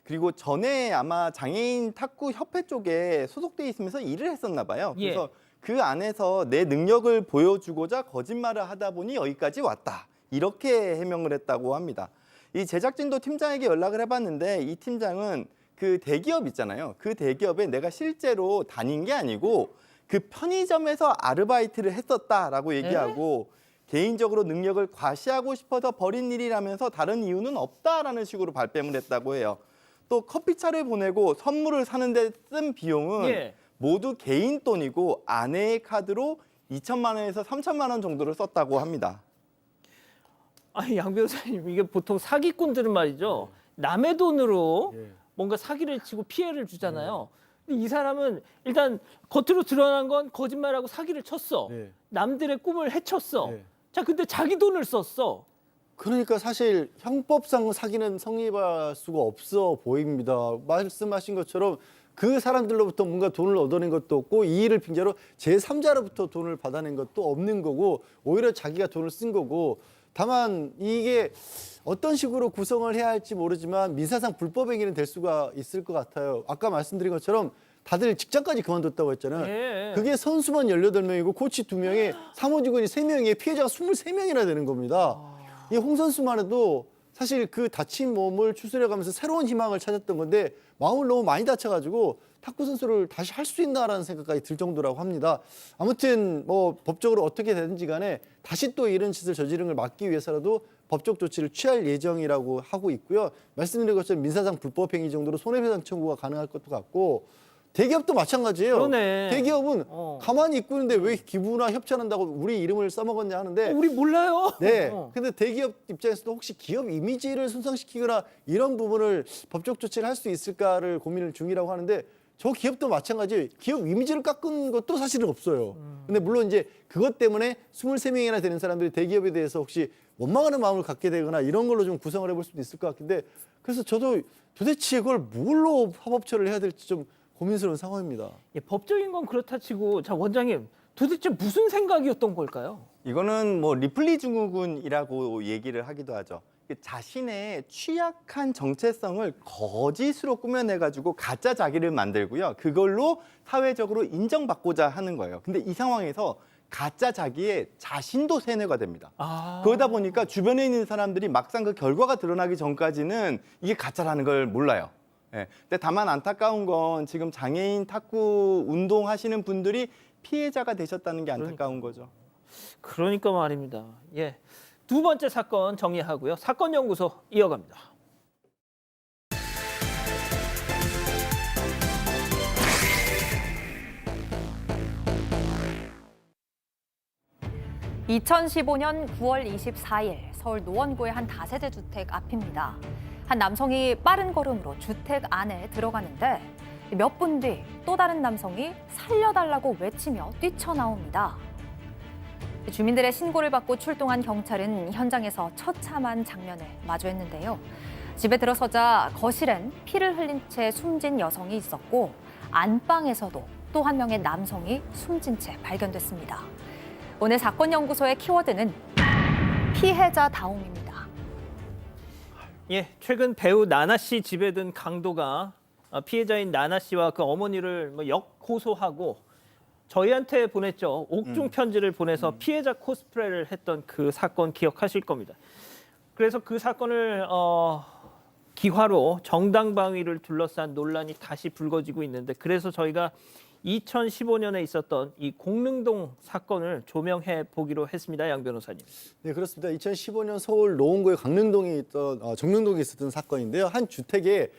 그리고 전에 아마 장애인 탁구 협회 쪽에 소속돼 있으면서 일을 했었나 봐요. 그래서 그 안에서 내 능력을 보여주고자 거짓말을 하다 보니 여기까지 왔다. 이렇게 해명을 했다고 합니다. 이 제작진도 팀장에게 연락을 해봤는데 이 팀장은 그 대기업 있잖아요. 그 대기업에 내가 실제로 다닌 게 아니고 그 편의점에서 아르바이트를 했었다라고 얘기하고 개인적으로 능력을 과시하고 싶어서 벌인 일이라면서 다른 이유는 없다라는 식으로 발뺌을 했다고 해요. 또 커피차를 보내고 선물을 사는 데 쓴 비용은 모두 개인 돈이고 아내의 카드로 2천만 원에서 3천만 원 정도를 썼다고 합니다. 아니 양 변호사님 이게 보통 사기꾼들은 말이죠. 남의 돈으로 뭔가 사기를 치고 피해를 주잖아요. 근데 이 사람은 일단 겉으로 드러난 건 거짓말하고 사기를 쳤어. 남들의 꿈을 해쳤어. 자 근데 자기 돈을 썼어. 그러니까 사실 형법상 사기는 성립할 수가 없어 보입니다. 말씀하신 것처럼 그 사람들로부터 뭔가 돈을 얻어낸 것도 없고 이 일을 핑계로 제3자로부터 돈을 받아낸 것도 없는 거고 오히려 자기가 돈을 쓴 거고 다만 이게 어떤 식으로 구성을 해야 할지 모르지만 민사상 불법행위는 될 수가 있을 것 같아요. 아까 말씀드린 것처럼 다들 직장까지 그만뒀다고 했잖아요. 예. 그게 선수만 18명이고 코치 2명에 사무직원이 3명에 피해자가 23명이나 되는 겁니다. 이 홍 선수만 해도 사실 그 다친 몸을 추스려가면서 새로운 희망을 찾았던 건데 마음을 너무 많이 다쳐가지고 탁구 선수를 다시 할 수 있나라는 생각까지 들 정도라고 합니다. 아무튼 뭐 법적으로 어떻게 되든지 간에 다시 또 이런 짓을 저지른 걸 막기 위해서라도 법적 조치를 취할 예정이라고 하고 있고요. 말씀드린 것처럼 민사상 불법행위 정도로 손해배상 청구가 가능할 것도 같고 대기업도 마찬가지예요. 그러네. 대기업은 가만히 있고 있는데 왜 기부나 협찬한다고 우리 이름을 써먹었냐 하는데 우리 몰라요. 네. 근데 대기업 입장에서도 혹시 기업 이미지를 손상시키거나 이런 부분을 법적 조치를 할 수 있을까를 고민을 중이라고 하는데 저 기업도 마찬가지 기업 이미지를 깎은 것도 사실은 없어요. 근데 물론 이제 그것 때문에 23명이나 되는 사람들이 대기업에 대해서 혹시 원망하는 마음을 갖게 되거나 이런 걸로 좀 구성을 해볼 수도 있을 것 같은데 그래서 저도 도대체 그걸 뭘로 화법 처리를 해야 될지 좀 고민스러운 상황입니다. 예, 법적인 건 그렇다 치고 자 원장님 도대체 무슨 생각이었던 걸까요? 이거는 뭐 리플리 증후군이라고 얘기를 하기도 하죠. 자신의 취약한 정체성을 거짓으로 꾸며내가지고 가짜 자기를 만들고요. 그걸로 사회적으로 인정받고자 하는 거예요. 근데 이 상황에서 가짜 자기의 자신도 세뇌가 됩니다. 그러다 보니까 주변에 있는 사람들이 막상 그 결과가 드러나기 전까지는 이게 가짜라는 걸 몰라요. 예. 근데 다만 안타까운 건 지금 장애인 탁구 운동하시는 분들이 피해자가 되셨다는 게 안타까운 거죠. 그러니까 말입니다. 예. 두 번째 사건 정리하고요. 사건 연구소 이어갑니다. (2015년 9월 24일) 서울 노원구의 한 다세대 주택 앞입니다. 한 남성이 빠른 걸음으로 주택 안에 들어가는데 몇 분 뒤 또 다른 남성이 살려달라고 외치며 뛰쳐나옵니다. 주민들의 신고를 받고 출동한 경찰은 현장에서 처참한 장면을 마주했는데요. 집에 들어서자 거실엔 피를 흘린 채 숨진 여성이 있었고 안방에서도 또 한 명의 남성이 숨진 채 발견됐습니다. 오늘 사건 연구소의 키워드는 피해자다움입니다. 예, 최근 배우 나나 씨 집에 든 강도가 피해자인 나나 씨와 그 어머니를 역고소하고 저희한테 보냈죠. 옥중 편지를 보내서 피해자 코스프레를 했던 그 사건 기억하실 겁니다. 그래서 그 사건을 기화로 정당방위를 둘러싼 논란이 다시 불거지고 있는데 그래서 저희가 2015년에 있었던 이 공릉동 사건을 조명해 보기로 했습니다. 양 변호사님. 네, 그렇습니다. 2015년 서울 노원구의 강릉동에 있던 정릉동에 있었던 사건인데요. 한 주택에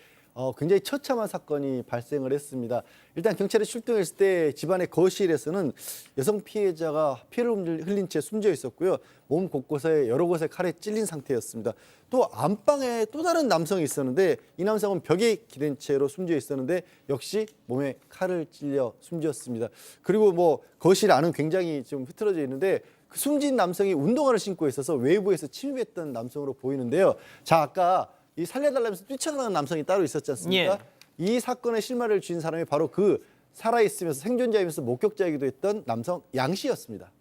굉장히 처참한 사건이 발생을 했습니다. 일단 경찰이 출동했을 때 집안의 거실에서는 여성 피해자가 피를 흘린 채 숨져 있었고요. 몸 곳곳에 여러 곳에 칼에 찔린 상태였습니다. 또 안방에 또 다른 남성이 있었는데 이 남성은 벽에 기댄 채로 숨져 있었는데 역시 몸에 칼을 찔려 숨졌습니다. 그리고 뭐 거실 안은 굉장히 좀 흐트러져 있는데 그 숨진 남성이 운동화를 신고 있어서 외부에서 침입했던 남성으로 보이는데요. 자, 아까 이 살려달라면서 뛰쳐나가는 남성이 따로 있었지 않습니까? 예. 이 사건의 실마리를 쥐은 사람이 바로 그 살아있으면서 생존자이면서 목격자이기도 했던 남성 양 씨였습니다.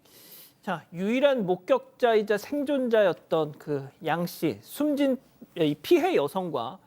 자, 유일한 목격자이자 생존자였던 그 양 씨, 숨진 이 피해 여성과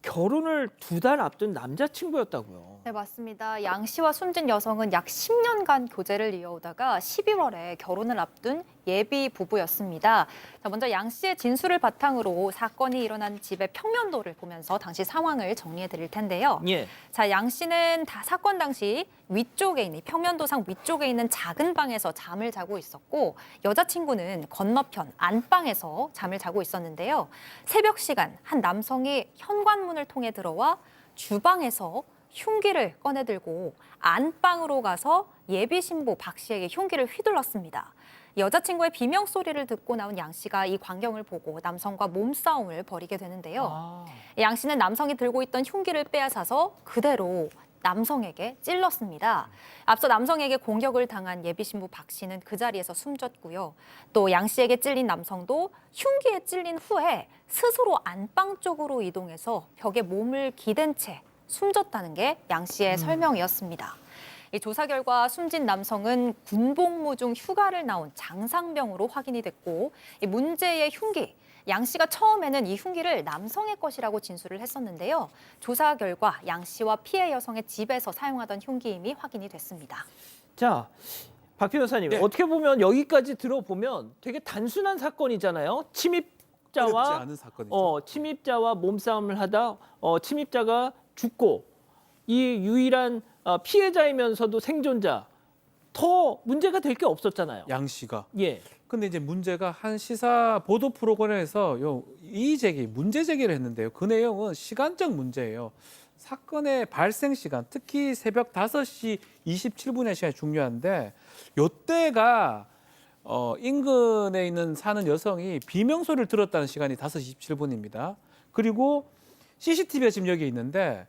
결혼을 2달 앞둔 남자친구였다고요. 네, 맞습니다. 양 씨와 숨진 여성은 약 10년간 교제를 이어오다가 11월에 결혼을 앞둔 예비 부부였습니다. 자, 먼저 양 씨의 진술을 바탕으로 사건이 일어난 집의 평면도를 보면서 당시 상황을 정리해 드릴 텐데요. 예. 자, 양 씨는 사건 당시 위쪽에 있는 평면도상 위쪽에 있는 작은 방에서 잠을 자고 있었고 여자친구는 건너편 안방에서 잠을 자고 있었는데요. 새벽 시간 한 남성이 현관문을 통해 들어와 주방에서 흉기를 꺼내들고 안방으로 가서 예비 신부 박 씨에게 흉기를 휘둘렀습니다. 여자친구의 비명 소리를 듣고 나온 양 씨가 이 광경을 보고 남성과 몸싸움을 벌이게 되는데요. 양 씨는 남성이 들고 있던 흉기를 빼앗아서 그대로 남성에게 찔렀습니다. 앞서 남성에게 공격을 당한 예비 신부 박 씨는 그 자리에서 숨졌고요. 또 양 씨에게 찔린 남성도 흉기에 찔린 후에 스스로 안방 쪽으로 이동해서 벽에 몸을 기댄 채 숨졌다는 게 양 씨의 설명이었습니다. 이 조사 결과 숨진 남성은 군복무 중 휴가를 나온 장상병으로 확인이 됐고, 이 문제의 흉기, 양 씨가 처음에는 이 흉기를 남성의 것이라고 진술을 했었는데요. 조사 결과 양 씨와 피해 여성의 집에서 사용하던 흉기임이 확인이 됐습니다. 자, 박 변호사님, 어떻게 보면 여기까지 들어보면 되게 단순한 사건이잖아요. 어렵지 않은 사건이죠. 침입자와 몸싸움을 하다 침입자가 죽고 이 유일한 피해자이면서도 생존자, 더 문제가 될 게 없었잖아요. 양 씨가. 예. 근데 이제 문제가 한 시사 보도 프로그램에서 문제 제기를 했는데요. 그 내용은 시간적 문제예요. 사건의 발생 시간, 특히 새벽 5시 27분의 시간이 중요한데, 요때가 인근에 사는 여성이 비명소리를 들었다는 시간이 5시 27분입니다. 그리고 CCTV가 지금 여기 있는데,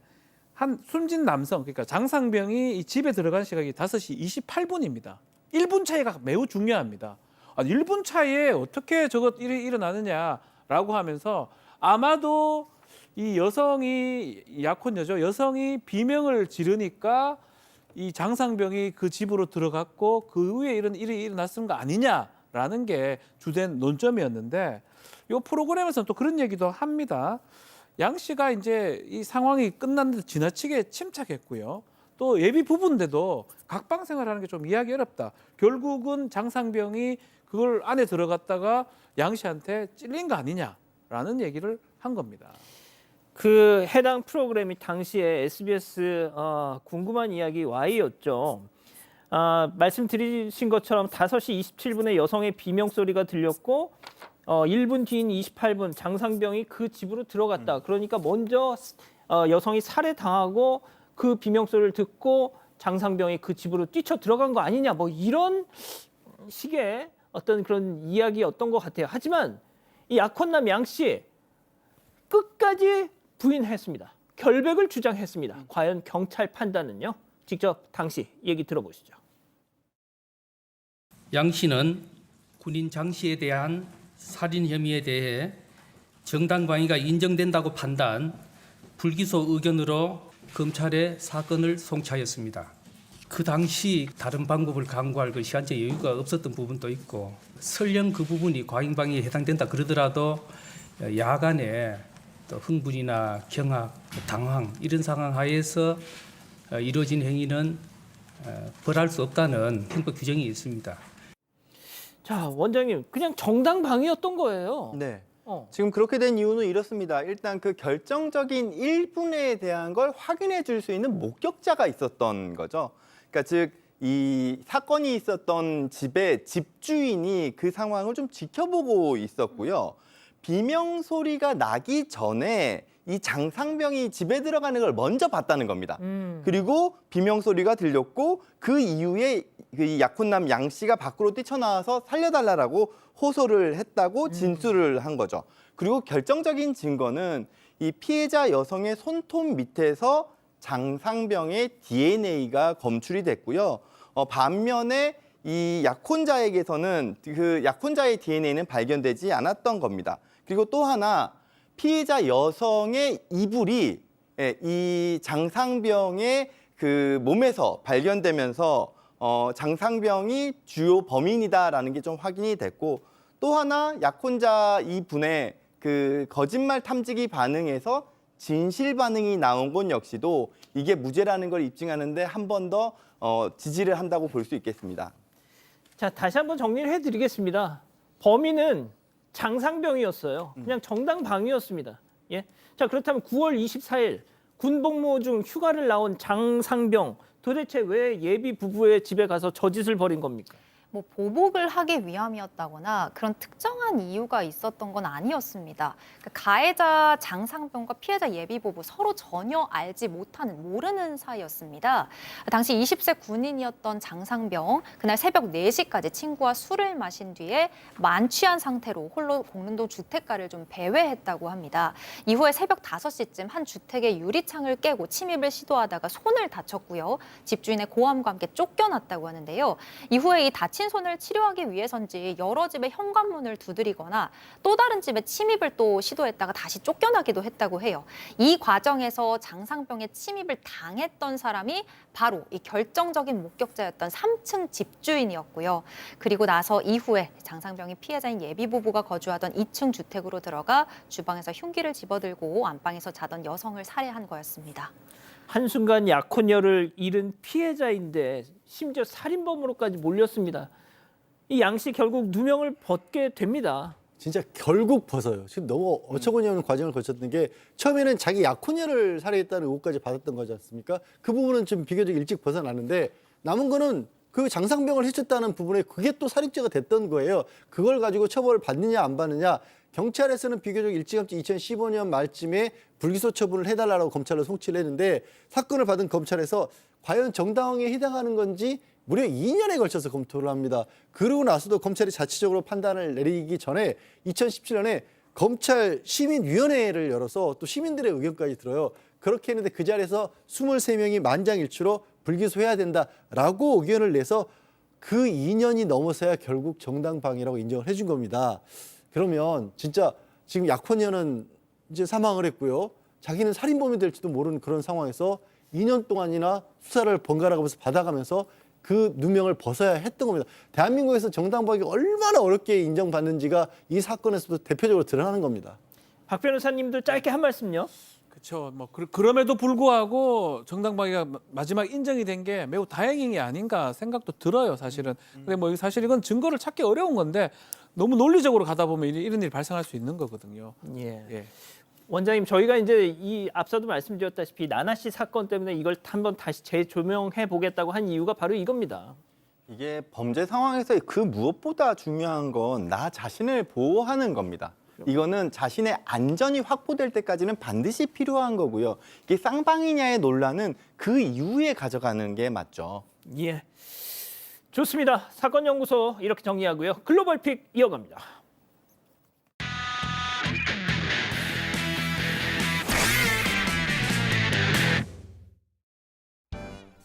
한 숨진 남성, 그러니까 장상병이 이 집에 들어간 시각이 5시 28분입니다. 1분 차이가 매우 중요합니다. 1분 차이에 어떻게 저것 일이 일어나느냐라고 하면서 아마도 이 여성이 약혼녀죠. 여성이 비명을 지르니까 이 장상병이 그 집으로 들어갔고 그 후에 이런 일이 일어났은 거 아니냐라는 게 주된 논점이었는데, 이 프로그램에서는 또 그런 얘기도 합니다. 양 씨가 이제 이 상황이 끝났는데 지나치게 침착했고요. 또 예비 부부인데도 각방 생활하는 게 좀 이해하기 어렵다. 결국은 장상병이 그걸 안에 들어갔다가 양 씨한테 찔린 거 아니냐라는 얘기를 한 겁니다. 그 해당 프로그램이 당시에 SBS 궁금한 이야기 Y였죠. 말씀드리신 것처럼 5시 27분에 여성의 비명 소리가 들렸고 1분 뒤인 28분 장상병이 그 집으로 들어갔다. 그러니까 먼저 여성이 살해당하고 그 비명 소리를 듣고 장상병이 그 집으로 뛰쳐 들어간 거 아니냐, 뭐 이런 식의 어떤 그런 이야기였던 것 같아요. 하지만 이 약혼남 양 씨 끝까지 부인했습니다. 결백을 주장했습니다. 과연 경찰 판단은요? 직접 당시 얘기 들어보시죠. 양 씨는 군인 장 씨에 대한 살인 혐의에 대해 정당방위가 인정된다고 판단, 불기소 의견으로 검찰에 사건을 송치하였습니다. 그 당시 다른 방법을 강구할 그 시간적 여유가 없었던 부분도 있고, 설령 그 부분이 과잉방위에 해당된다 그러더라도 야간에 또 흥분이나 경악, 당황 이런 상황 하에서 이루어진 행위는 벌할 수 없다는 형법 규정이 있습니다. 자, 원장님, 그냥 정당방위였던 거예요. 네. 지금 그렇게 된 이유는 이렇습니다. 일단 그 결정적인 1분에 대한 걸 확인해 줄 수 있는 목격자가 있었던 거죠. 그러니까 즉 이 사건이 있었던 집의 집주인이 그 상황을 좀 지켜보고 있었고요. 비명 소리가 나기 전에 이 장상병이 집에 들어가는 걸 먼저 봤다는 겁니다. 그리고 비명 소리가 들렸고 그 이후에 그 약혼남 양 씨가 밖으로 뛰쳐나와서 살려달라고 호소를 했다고 진술을 한 거죠. 그리고 결정적인 증거는 이 피해자 여성의 손톱 밑에서 장상병의 DNA가 검출이 됐고요. 반면에 이 약혼자에게서는 그 약혼자의 DNA는 발견되지 않았던 겁니다. 그리고 또 하나 피해자 여성의 이불이 이 장상병의 그 몸에서 발견되면서 장상병이 주요 범인이다라는 게 좀 확인이 됐고, 또 하나 약혼자 이분의 그 거짓말 탐지기 반응에서 진실 반응이 나온 건 역시도 이게 무죄라는 걸 입증하는데 한 번 더 지지를 한다고 볼 수 있겠습니다. 자, 다시 한번 정리를 해드리겠습니다. 범인은 장상병이었어요. 그냥 정당방위였습니다. 예. 자, 그렇다면 9월 24일 군복무 중 휴가를 나온 장상병, 도대체 왜 예비 부부의 집에 가서 저 짓을 벌인 겁니까? 뭐 보복을 하기 위함이었다거나 그런 특정한 이유가 있었던 건 아니었습니다. 가해자 장상병과 피해자 예비부부 서로 전혀 알지 못하는 모르는 사이였습니다. 당시 20세 군인이었던 장상병 그날 새벽 4시까지 친구와 술을 마신 뒤에 만취한 상태로 홀로 공릉동 주택가를 좀 배회했다고 합니다. 이후에 새벽 5시쯤 한 주택의 유리창을 깨고 침입을 시도하다가 손을 다쳤고요. 집주인의 고함과 함께 쫓겨났다고 하는데요. 이후에 이 다친 손을 치료하기 위해서인지 여러 집의 현관문을 두드리거나 또 다른 집에 침입을 또 시도했다가 다시 쫓겨나기도 했다고 해요. 이 과정에서 장상병의 침입을 당했던 사람이 바로 이 결정적인 목격자였던 3층 집주인이었고요. 그리고 나서 이후에 장상병이 피해자인 예비부부가 거주하던 2층 주택으로 들어가 주방에서 흉기를 집어들고 안방에서 자던 여성을 살해한 거였습니다. 한순간 약혼녀를 잃은 피해자인데 심지어 살인범으로까지 몰렸습니다. 이 양 씨 결국 누명을 벗게 됩니다. 진짜 결국 벗어요. 지금 너무 어처구니 없는 과정을 거쳤던 게 처음에는 자기 약혼녀를 살해했다는 의혹까지 받았던 거지 않습니까? 그 부분은 좀 비교적 일찍 벗어나는데 남은 거는 그 장상병을 해쳤다는 부분에 그게 또 살인죄가 됐던 거예요. 그걸 가지고 처벌을 받느냐 안 받느냐. 경찰에서는 비교적 일찌감치 2015년 말쯤에 불기소 처분을 해달라고 검찰로 송치를 했는데 사건을 받은 검찰에서 과연 정당성에 해당하는 건지 무려 2년에 걸쳐서 검토를 합니다. 그러고 나서도 검찰이 자체적으로 판단을 내리기 전에 2017년에 검찰 시민위원회를 열어서 또 시민들의 의견까지 들어요. 그렇게 했는데 그 자리에서 23명이 만장일치로 불기소해야 된다라고 의견을 내서 그 2년이 넘어서야 결국 정당방위라고 인정을 해준 겁니다. 그러면 진짜 지금 약혼녀는 이제 사망을 했고요. 자기는 살인범이 될지도 모르는 그런 상황에서 2년 동안이나 수사를 번갈아가면서 받아가면서 그 누명을 벗어야 했던 겁니다. 대한민국에서 정당방위가 얼마나 어렵게 인정받는지가 이 사건에서도 대표적으로 드러나는 겁니다. 박 변호사님도 짧게 한 말씀요. 그렇죠. 뭐 그럼에도 불구하고 정당방위가 마지막 인정이 된 게 매우 다행인 게 아닌가 생각도 들어요, 사실은. 근데 뭐 사실 이건 증거를 찾기 어려운 건데 너무 논리적으로 가다 보면 이런 일이 발생할 수 있는 거거든요. 예. 원장님, 저희가 이제 이 앞서도 말씀드렸다시피 나나 씨 사건 때문에 이걸 한번 다시 재조명해 보겠다고 한 이유가 바로 이겁니다. 이게 범죄 상황에서 그 무엇보다 중요한 건 나 자신을 보호하는 겁니다. 이거는 자신의 안전이 확보될 때까지는 반드시 필요한 거고요. 이게 쌍방이냐의 논란은 그 이후에 가져가는 게 맞죠. 예, 좋습니다. 사건연구소 이렇게 정리하고요. 글로벌픽 이어갑니다.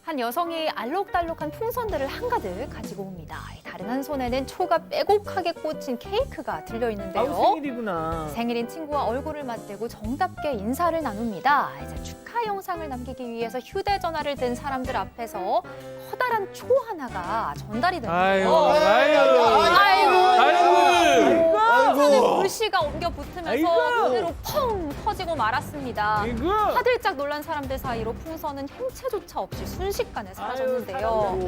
한 여성이 알록달록한 풍선들을 한가득 가지고 옵니다. 다른 한 손에는 초가 빼곡하게 꽂힌 케이크가 들려있는데요. 생일이구나. 생일인 친구와 얼굴을 맞대고 정답게 인사를 나눕니다. 이제 축하 영상을 남기기 위해서 휴대전화를 든 사람들 앞에서 커다란 초 하나가 전달이 되는데요. 손에 불씨가 옮겨 붙으면서 그대로 펑 터지고 말았습니다. 화들짝 놀란 사람들 사이로 풍선은 형체조차 없이 순식간에 사라졌는데요.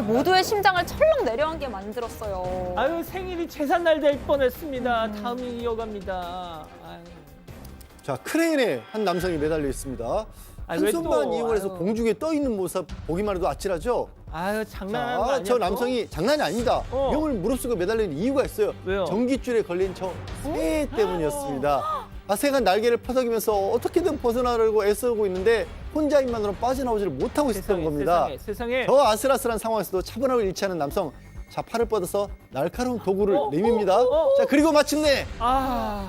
모두의 심장을 철렁 내려앉게 만들었어요. 생일이 제삿날 될 뻔했습니다. 다음이 이어갑니다. 자, 크레인에 한 남성이 매달려 있습니다. 한 손만 이용해서 공중에 떠 있는 모습 보기만 해도 아찔하죠. 장난하는 거 아니야? 저 남성이 장난이 아닙니다. 이걸 무릅쓰고 매달리는 이유가 있어요. 왜요? 전깃줄에 걸린 저 새 때문이었습니다. 새가 날개를 퍼덕이면서 어떻게든 벗어나려고 애쓰고 있는데 혼자인만으로 빠져나오지를 못하고 있었던 겁니다. 세상에. 저 아슬아슬한 상황에서도 차분함을 잃지 않은 남성. 자, 팔을 뻗어서 날카로운 도구를 내밉니다. 자, 그리고 마침내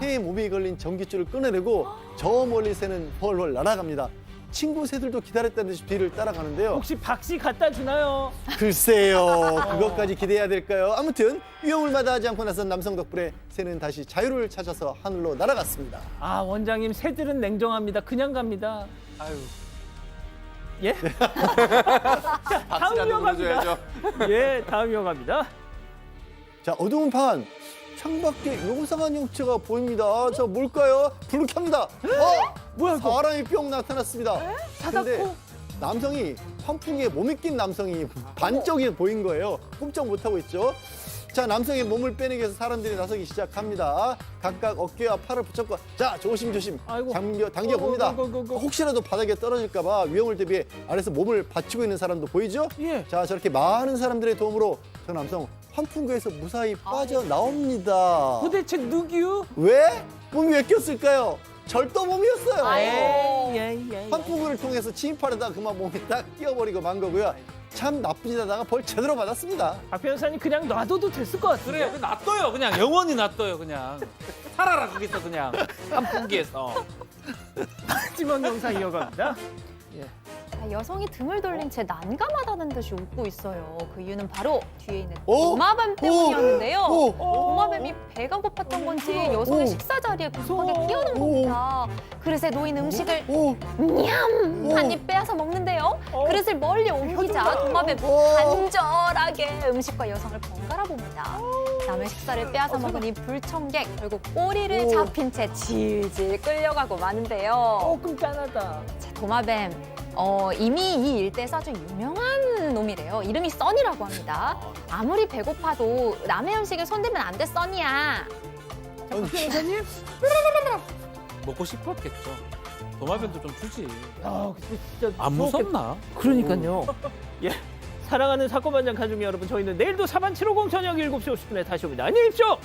새의 몸에 걸린 전깃줄을 끊어내고 저 멀리 새는 훨훨 날아갑니다. 친구 새들도 기다렸다는 듯이 뒤를 따라가는데요. 혹시 박씨 갖다 주나요? 글쎄요. 그것까지 기대해야 될까요? 아무튼 위험을 마다하지 않고 나선 남성 덕분에 새는 다시 자유를 찾아서 하늘로 날아갔습니다. 원장님, 새들은 냉정합니다. 그냥 갑니다. 예? 자, 다음 이어갑니다. 예, 다음 이어갑니다. 자, 어두운 판. 창밖에 요상한 형체가 보입니다. 저 뭘까요? 불을 켭니다. 뭐야, 이거? 사람이 뿅 나타났습니다. 근데 남성이 환풍기에 몸이 낀 남성이 반쪽이 보인 거예요. 꼼짝 못하고 있죠. 자, 남성의 몸을 빼내기 위해서 사람들이 나서기 시작합니다. 각각 어깨와 팔을 붙잡고 자, 조심조심 당겨봅니다. 혹시라도 바닥에 떨어질까 봐 위험을 대비해 아래에서 몸을 받치고 있는 사람도 보이죠? 예. 자, 저렇게 많은 사람들의 도움으로 저 남성 환풍구에서 무사히 빠져나옵니다. 도대체 누구요? 왜? 몸이 왜 꼈을까요? 절도 몸이었어요. 예. 환풍구를 통해서 침입하려다가 그만 몸이 딱 끼어버리고 만 거고요. 참 나쁜 짓 하다가 벌 제대로 받았습니다. 박 변호사님 그냥 놔둬도 됐을 것 같은데. 그래요. 놔둬요. 그냥 영원히 놔둬요. 그냥 살아라 거기서 그냥 환풍기에서. 마지막 영상 이어갑니다. 여성이 등을 돌린 채 난감하다는 듯이 웃고 있어요. 그 이유는 바로 뒤에 있는 오! 도마뱀 때문이었는데요. 오! 도마뱀이 배가 고팠던 건지 여성의 식사 자리에 급하게 끼어든 겁니다. 그릇에 놓인 음식을 냠! 한 입 빼앗아 먹는데요. 그릇을 멀리 옮기자 도마뱀 간절하게 음식과 여성을 번갈아 봅니다. 남의 식사를 빼앗아 먹은 이 불청객, 결국 꼬리를 잡힌 채 질질 끌려가고 마는데요. 끔찍하다. 자, 도마뱀. 이미 이 일대에서 아주 유명한 놈이래요. 이름이 써니라고 합니다. 아무리 배고파도 남의 음식에 손대면 안 돼, 써니야. 변호사님? 먹고 싶었겠죠. 도마뱀도 좀 주지. 근데 진짜 안 무섭나? 그러니까요. 예. 사랑하는 사건반장 가족 여러분, 저희는 내일도 4반 750 저녁 7시 50분에 다시 옵니다. 안녕히 계십시오.